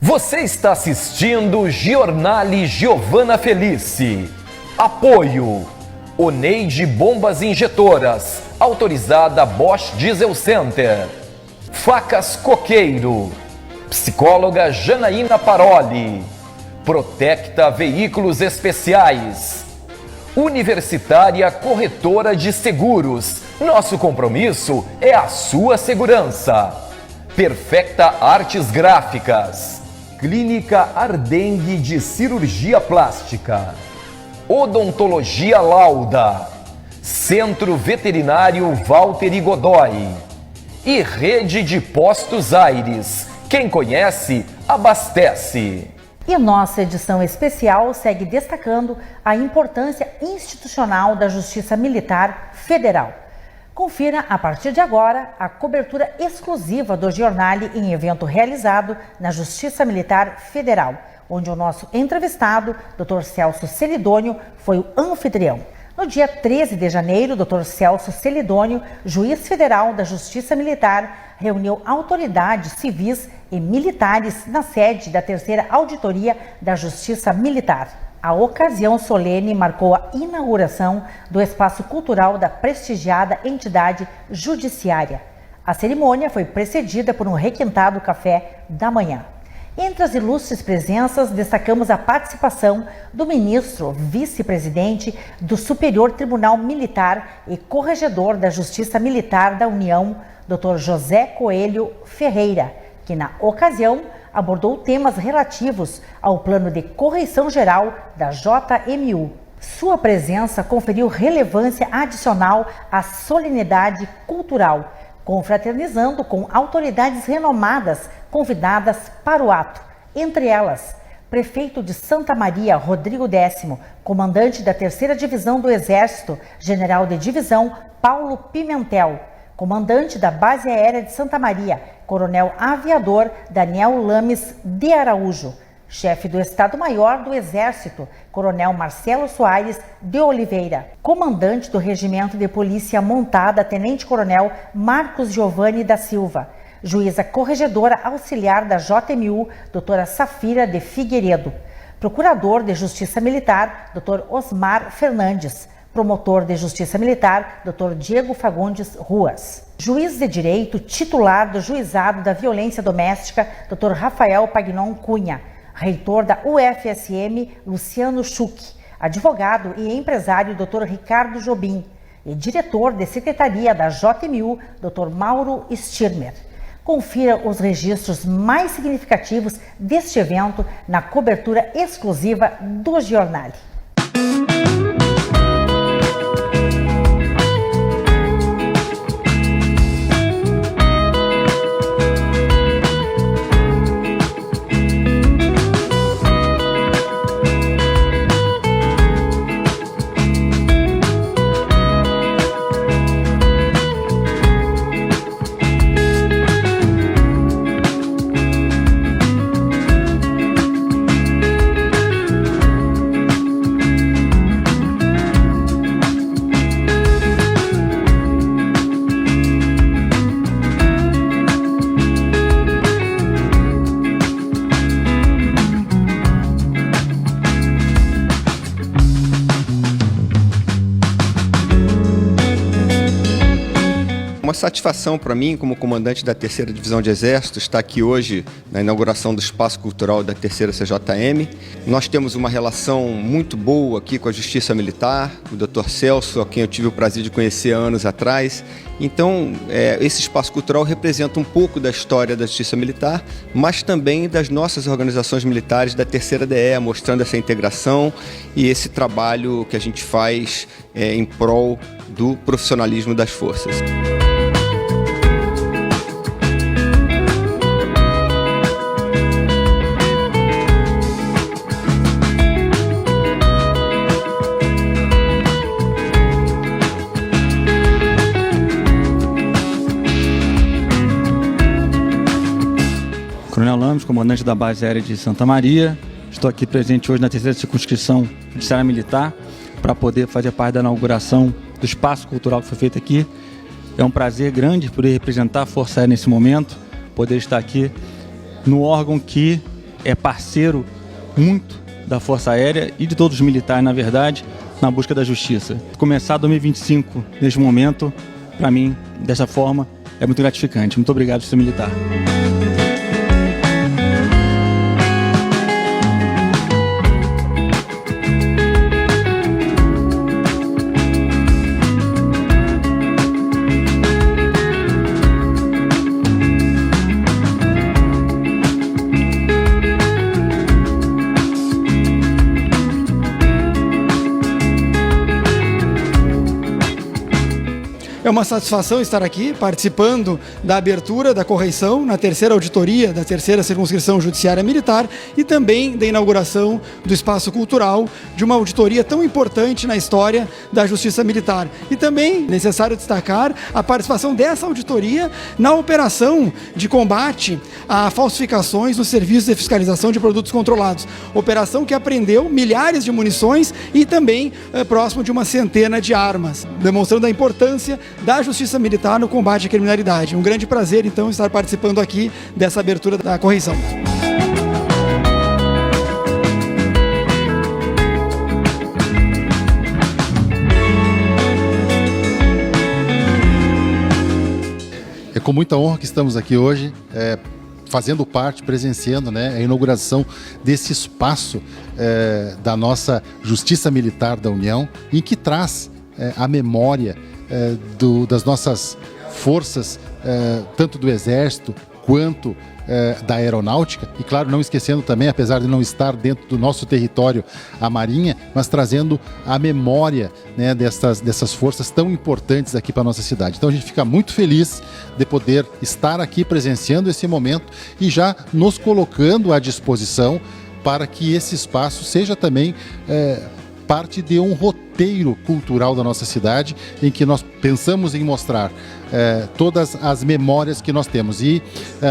Você está assistindo Giornale Giovana Felice. Apoio: Oneide Bombas Injetoras, autorizada Bosch Diesel Center. Facas Coqueiro. Psicóloga Janaína Paroli. Protecta Veículos Especiais. Universitária Corretora de Seguros. Nosso compromisso é a sua segurança. Perfecta Artes Gráficas. Clínica Ardengue de Cirurgia Plástica. Odontologia Lauda. Centro Veterinário Valtteri Godoy. E Rede de Postos Aires. Quem conhece, abastece. E nossa edição especial segue destacando a importância institucional da Justiça Militar Federal. Confira, a partir de agora, a cobertura exclusiva do Giornale em evento realizado na Justiça Militar Federal, onde o nosso entrevistado, Dr. Celso Celidônio, foi o anfitrião. No dia 13 de janeiro, Dr. Celso Celidônio, juiz federal da Justiça Militar, reuniu autoridades civis e militares na sede da terceira auditoria da Justiça Militar. A ocasião solene marcou a inauguração do espaço cultural da prestigiada entidade judiciária. A cerimônia foi precedida por um requintado café da manhã. Entre as ilustres presenças, destacamos a participação do ministro vice-presidente do Superior Tribunal Militar e corregedor da Justiça Militar da União, Dr. José Coelho Ferreira, que na ocasião abordou temas relativos ao plano de correição geral da JMU. Sua presença conferiu relevância adicional à solenidade cultural, confraternizando com autoridades renomadas convidadas para o ato, entre elas, prefeito de Santa Maria, Rodrigo Décimo, comandante da 3ª Divisão do Exército, general de divisão, Paulo Pimentel, comandante da Base Aérea de Santa Maria, coronel aviador Daniel Lames de Araújo, chefe do Estado-Maior do Exército, coronel Marcelo Soares de Oliveira, comandante do Regimento de Polícia Montada, tenente-coronel Marcos Giovanni da Silva, juíza corregedora auxiliar da JMU, doutora Safira de Figueiredo, procurador de Justiça Militar, doutor Osmar Fernandes, promotor de Justiça Militar, Dr. Diego Fagundes Ruas. Juiz de Direito, titular do Juizado da Violência Doméstica, Dr. Rafael Pagnon Cunha. Reitor da UFSM, Luciano Schuch. Advogado e empresário, Dr. Ricardo Jobim. E diretor de Secretaria da JMU, Dr. Mauro Stirmer. Confira os registros mais significativos deste evento na cobertura exclusiva do Giornale. Uma satisfação para mim, como comandante da 3ª Divisão de Exército, estar aqui hoje na inauguração do Espaço Cultural da 3ª CJM. Nós temos uma relação muito boa aqui com a Justiça Militar, o Dr. Celso, a quem eu tive o prazer de conhecer há anos atrás. Então, esse Espaço Cultural representa um pouco da história da Justiça Militar, mas também das nossas organizações militares da 3ª DE, mostrando essa integração e esse trabalho que a gente faz em prol do profissionalismo das forças. Coronel Lames, comandante da base aérea de Santa Maria. Estou aqui presente hoje na 3ª Circunscrição Judiciária Militar para poder fazer parte da inauguração do espaço cultural que foi feito aqui. É um prazer grande poder representar a Força Aérea nesse momento, poder estar aqui no órgão que é parceiro muito da Força Aérea e de todos os militares, na verdade, na busca da justiça. Começar 2025 neste momento, para mim, dessa forma, é muito gratificante. Muito obrigado, Justiça Militar. É uma satisfação estar aqui participando da abertura da correição na 3ª auditoria da 3ª Circunscrição Judiciária Militar e também da inauguração do espaço cultural de uma auditoria tão importante na história da Justiça Militar. E também necessário destacar a participação dessa auditoria na operação de combate a falsificações nos serviços de fiscalização de produtos controlados. Operação que apreendeu milhares de munições e também próximo de uma centena de armas, demonstrando a importância da Justiça Militar no combate à criminalidade. Um grande prazer, então, estar participando aqui dessa abertura da correição. É com muita honra que estamos aqui hoje, fazendo parte, presenciando a inauguração desse espaço da nossa Justiça Militar da União, em que traz a memória das nossas forças, tanto do Exército quanto da Aeronáutica, e claro, não esquecendo também, apesar de não estar dentro do nosso território, a Marinha, mas trazendo a memória dessas forças tão importantes aqui para a nossa cidade. Então a gente fica muito feliz de poder estar aqui presenciando esse momento e já nos colocando à disposição para que esse espaço seja também parte de um roteiro cultural da nossa cidade, em que nós pensamos em mostrar todas as memórias que nós temos. E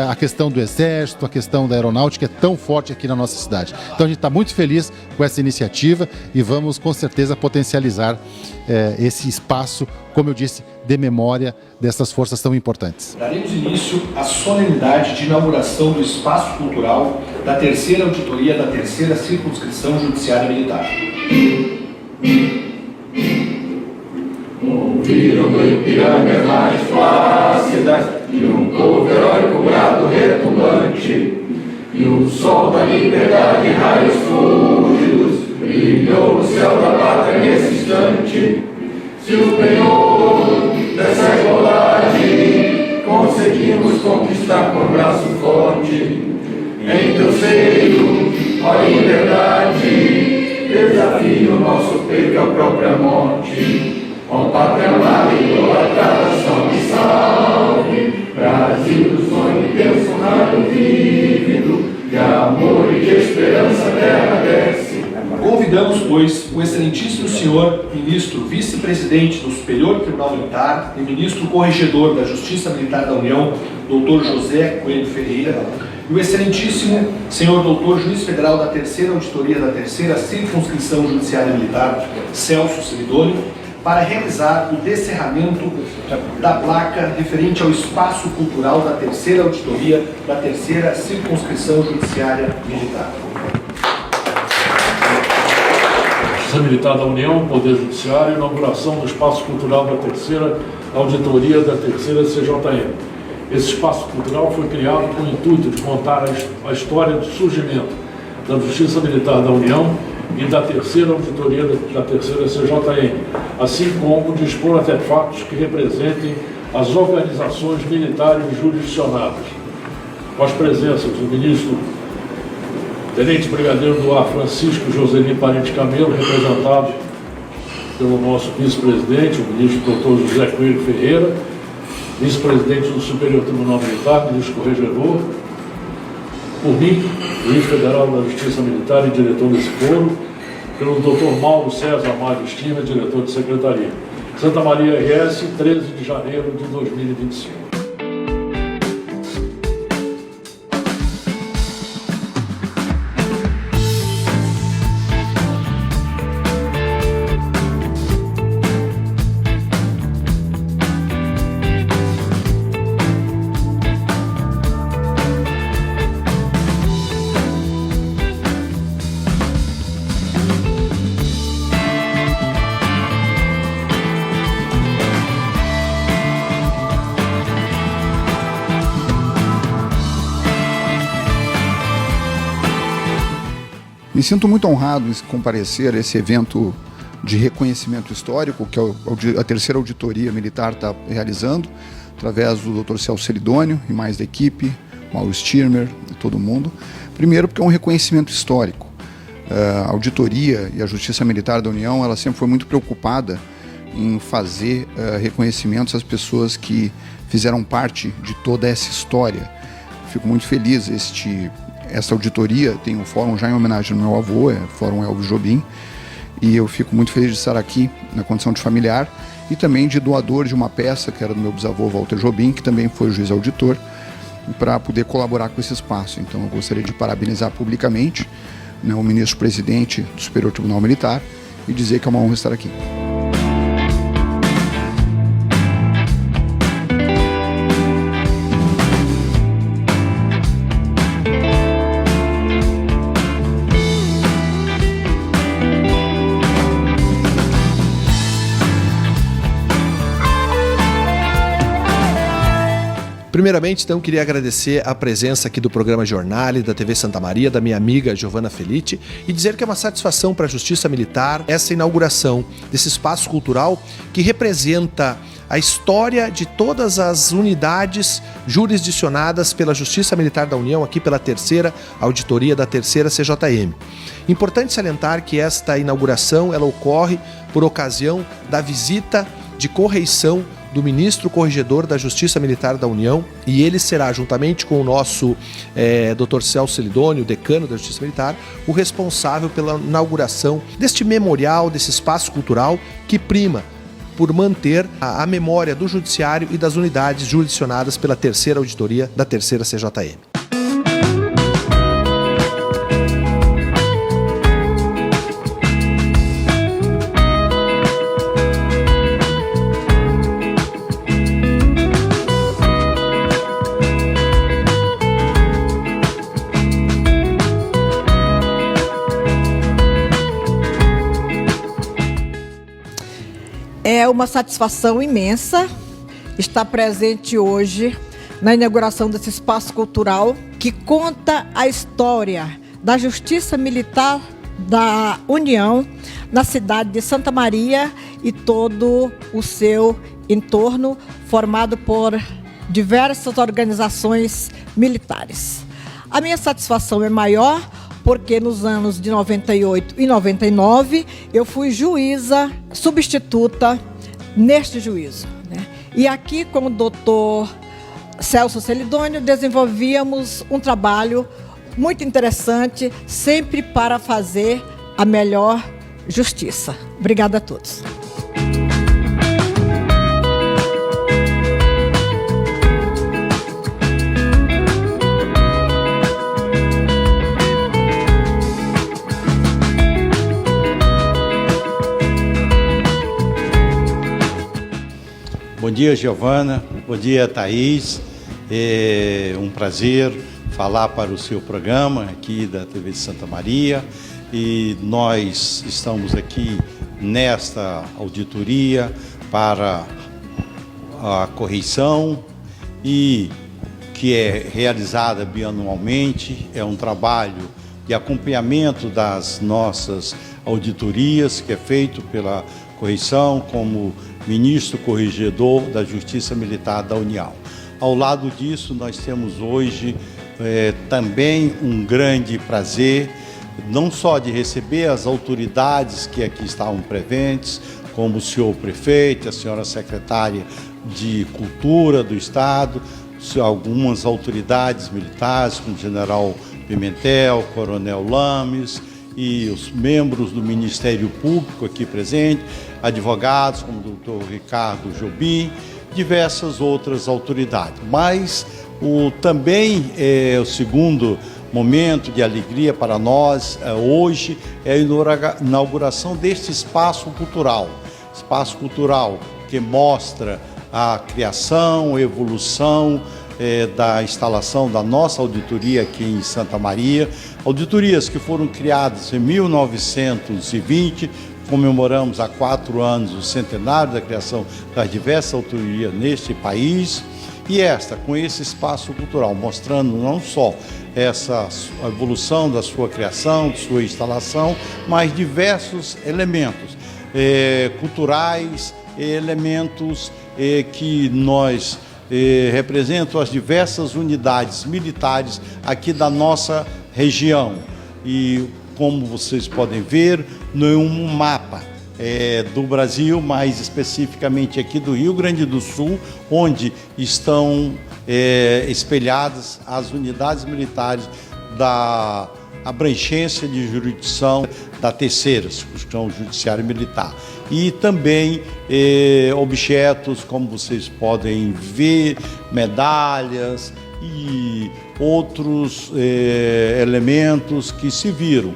a questão do Exército, a questão da Aeronáutica é tão forte aqui na nossa cidade. Então a gente está muito feliz com essa iniciativa e vamos com certeza potencializar esse espaço, como eu disse, de memória dessas forças tão importantes. Daremos início à solenidade de inauguração do Espaço Cultural da 3ª Auditoria da 3ª Circunscrição Judiciária Militar. Ouviram do Ipiranga mais flácidas e um povo heróico brado retumbante, e o sol da liberdade, raios fúlgidos, brilhou no céu da pátria nesse instante. Se o penhor dessa igualdade conseguimos conquistar com braço forte, em teu seio, ó liberdade, desafio o nosso peito à própria morte. Ó pátria amada e idolatrada, salve, salve, Brasil do sonho e teu sonhado vívido, de amor e de esperança a terra desce. Convidamos, pois, o excelentíssimo senhor ministro vice-presidente do Superior Tribunal Militar e ministro corregedor da Justiça Militar da União, doutor José Coelho Ferreira, e o excelentíssimo senhor doutor juiz federal da 3ª Auditoria da 3ª Circunscrição Judiciária Militar, Celso Ceridoni, para realizar o descerramento da placa referente ao espaço cultural da 3ª Auditoria da 3ª Circunscrição Judiciária Militar. Justiça Militar da União, Poder Judiciário, inauguração do Espaço Cultural da Terceira Auditoria da Terceira CJM. Esse espaço cultural foi criado com o intuito de contar a história do surgimento da Justiça Militar da União e da Terceira Auditoria da Terceira CJM, assim como de expor artefatos que representem as organizações militares jurisdicionadas. Com as presenças do ministro Tenente Brigadeiro do Ar Francisco Joseli Parente Camelo, representado pelo nosso vice-presidente, o ministro Dr. José Coelho Ferreira, vice-presidente do Superior Tribunal Militar, ministro corregedor, por mim, juiz federal da Justiça Militar e diretor desse foro, pelo Dr. Mauro César Mário Estima, diretor de secretaria. Santa Maria RS, 13 de janeiro de 2025. Me sinto muito honrado em comparecer a esse evento de reconhecimento histórico que a Terceira Auditoria Militar está realizando, através do Dr. Celso Celidônio e mais da equipe, Mauro Stirmer e todo mundo. Primeiro porque é um reconhecimento histórico. A Auditoria e a Justiça Militar da União, ela sempre foi muito preocupada em fazer reconhecimentos às pessoas que fizeram parte de toda essa história. Fico muito feliz. Esta auditoria tem um fórum já em homenagem ao meu avô, o Fórum Elvis Jobim, e eu fico muito feliz de estar aqui na condição de familiar e também de doador de uma peça que era do meu bisavô Walter Jobim, que também foi juiz auditor, para poder colaborar com esse espaço. Então eu gostaria de parabenizar publicamente, né, o ministro-presidente do Superior Tribunal Militar e dizer que é uma honra estar aqui. Primeiramente, então, queria agradecer a presença aqui do programa Jornale, da TV Santa Maria, da minha amiga Giovana Felitti, e dizer que é uma satisfação para a Justiça Militar essa inauguração desse espaço cultural que representa a história de todas as unidades jurisdicionadas pela Justiça Militar da União, aqui pela Terceira Auditoria da Terceira CJM. Importante salientar que esta inauguração ela ocorre por ocasião da visita de correição do ministro corregedor da Justiça Militar da União, e ele será, juntamente com o nosso Dr. Celso Celidônio, decano da Justiça Militar, o responsável pela inauguração deste memorial, desse espaço cultural que prima por manter a memória do Judiciário e das unidades jurisdicionadas pela Terceira Auditoria da Terceira CJM. É uma satisfação imensa estar presente hoje na inauguração desse espaço cultural que conta a história da Justiça Militar da União na cidade de Santa Maria e todo o seu entorno, formado por diversas organizações militares. A minha satisfação é maior porque nos anos de 98 e 99 eu fui juíza substituta neste juízo, né? E aqui com o doutor Celso Celidônio desenvolvíamos um trabalho muito interessante, sempre para fazer a melhor justiça. Obrigada a todos. Bom dia, Giovana. Bom dia, Thaís. É um prazer falar para o seu programa aqui da TV de Santa Maria. e nós estamos aqui nesta auditoria para a correição e que é realizada bianualmente, é um trabalho de acompanhamento das nossas auditorias que é feito pela correição como ministro corregedor da Justiça Militar da União. Ao lado disso, nós temos hoje também um grande prazer, não só de receber as autoridades que aqui estavam presentes, como o senhor prefeito, a senhora secretária de Cultura do Estado, algumas autoridades militares, como o general Pimentel, coronel Lames e os membros do Ministério Público aqui presentes, advogados como o doutor Ricardo Jobim, diversas outras autoridades. Mas também o segundo momento de alegria para nós hoje é a inauguração deste espaço cultural que mostra a criação, a evolução da instalação da nossa auditoria aqui em Santa Maria. Auditorias que foram criadas em 1920, comemoramos há 4 anos o centenário da criação das diversas auditorias neste país. E com esse espaço cultural, mostrando não só essa evolução da sua criação, de sua instalação, mas diversos elementos culturais, elementos que nós representam as diversas unidades militares aqui da nossa região. E como vocês podem ver, num mapa do Brasil, mais especificamente aqui do Rio Grande do Sul, onde estão espelhadas as unidades militares da abrangência de jurisdição da terceira circunscrição judiciária militar. E também objetos, como vocês podem ver, medalhas e outros elementos que se viram,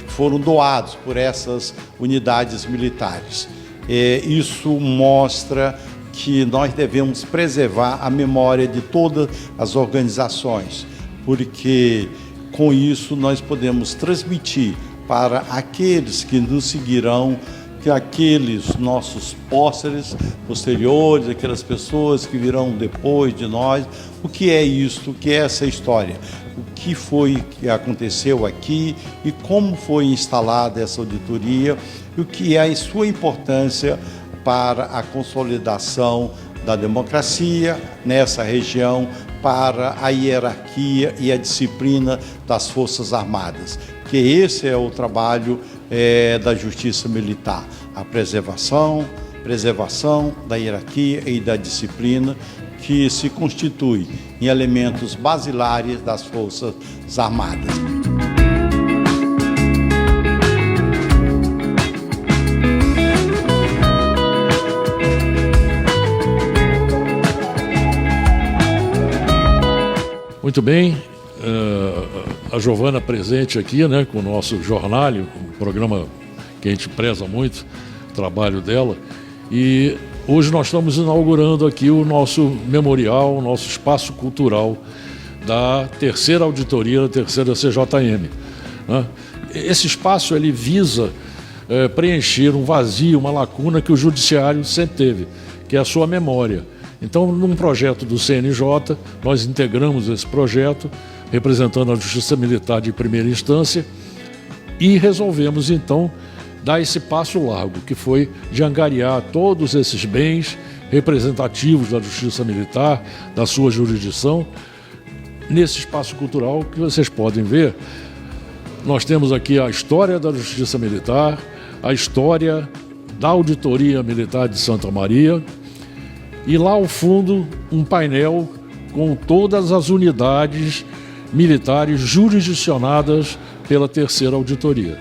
foram doados por essas unidades militares. Isso mostra que nós devemos preservar a memória de todas as organizações, porque com isso nós podemos transmitir para aqueles que nos seguirão, que aqueles nossos posteriores, aquelas pessoas que virão depois de nós, o que é isto, o que é essa história, o que foi que aconteceu aqui e como foi instalada essa auditoria e o que é a sua importância para a consolidação da democracia nessa região, para a hierarquia e a disciplina das Forças Armadas, que esse é o trabalho da Justiça Militar, a preservação da hierarquia e da disciplina que se constitui em elementos basilares das Forças Armadas. Muito bem, a Giovana presente aqui, né, com o nosso Jornalho, um programa que a gente preza muito, o trabalho dela, e hoje nós estamos inaugurando aqui o nosso memorial, o nosso espaço cultural da terceira auditoria, da terceira CJM. Né? Esse espaço ele visa preencher um vazio, uma lacuna que o judiciário sempre teve, que é a sua memória. Então, num projeto do CNJ, nós integramos esse projeto, representando a Justiça Militar de primeira instância, e resolvemos, então, dar esse passo largo, que foi de angariar todos esses bens representativos da Justiça Militar, da sua jurisdição, nesse espaço cultural que vocês podem ver. Nós temos aqui a história da Justiça Militar, a história da Auditoria Militar de Santa Maria, e lá ao fundo um painel com todas as unidades militares jurisdicionadas pela terceira auditoria.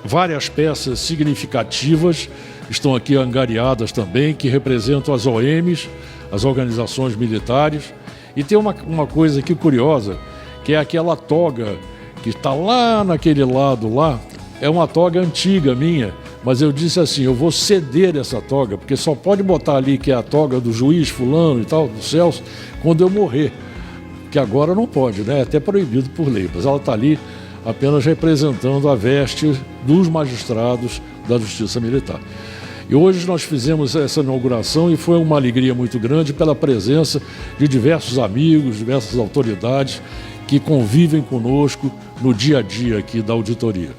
Várias peças significativas estão aqui angariadas também, que representam as OMs, as organizações militares. E tem uma coisa aqui curiosa, que é aquela toga que está lá naquele lado lá, é uma toga antiga minha, mas eu disse assim, eu vou ceder essa toga, porque só pode botar ali que é a toga do juiz fulano e tal, do Celso, quando eu morrer, que agora não pode, né? É até proibido por lei, mas ela está ali apenas representando a veste dos magistrados da Justiça Militar. E hoje nós fizemos essa inauguração e foi uma alegria muito grande pela presença de diversos amigos, diversas autoridades que convivem conosco no dia a dia aqui da auditoria.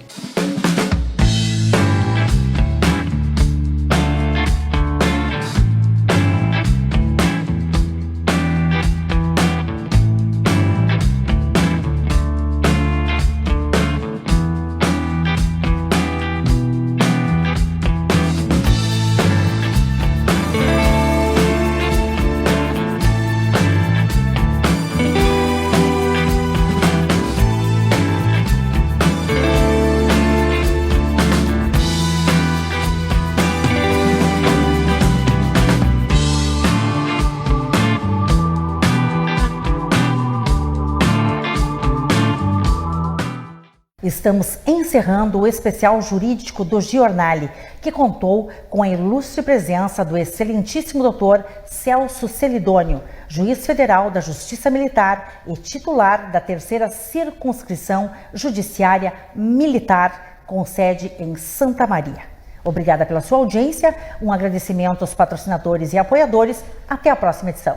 Estamos encerrando o especial jurídico do Giornale, que contou com a ilustre presença do excelentíssimo doutor Celso Celidônio, juiz federal da Justiça Militar e titular da 3ª Circunscrição Judiciária Militar, com sede em Santa Maria. Obrigada pela sua audiência, um agradecimento aos patrocinadores e apoiadores. Até a próxima edição.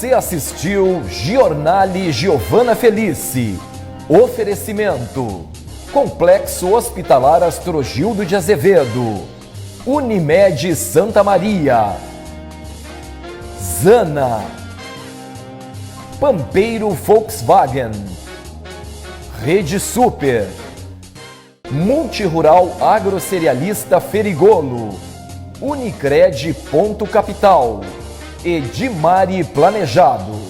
Você assistiu Giornale Giovana Felice. Oferecimento: Complexo Hospitalar Astrogildo de Azevedo, Unimed Santa Maria, Zana, Pampeiro Volkswagen, Rede Super, Multirural Agrocerealista Ferigolo, Unicred Ponto Capital, Edimari Planejado.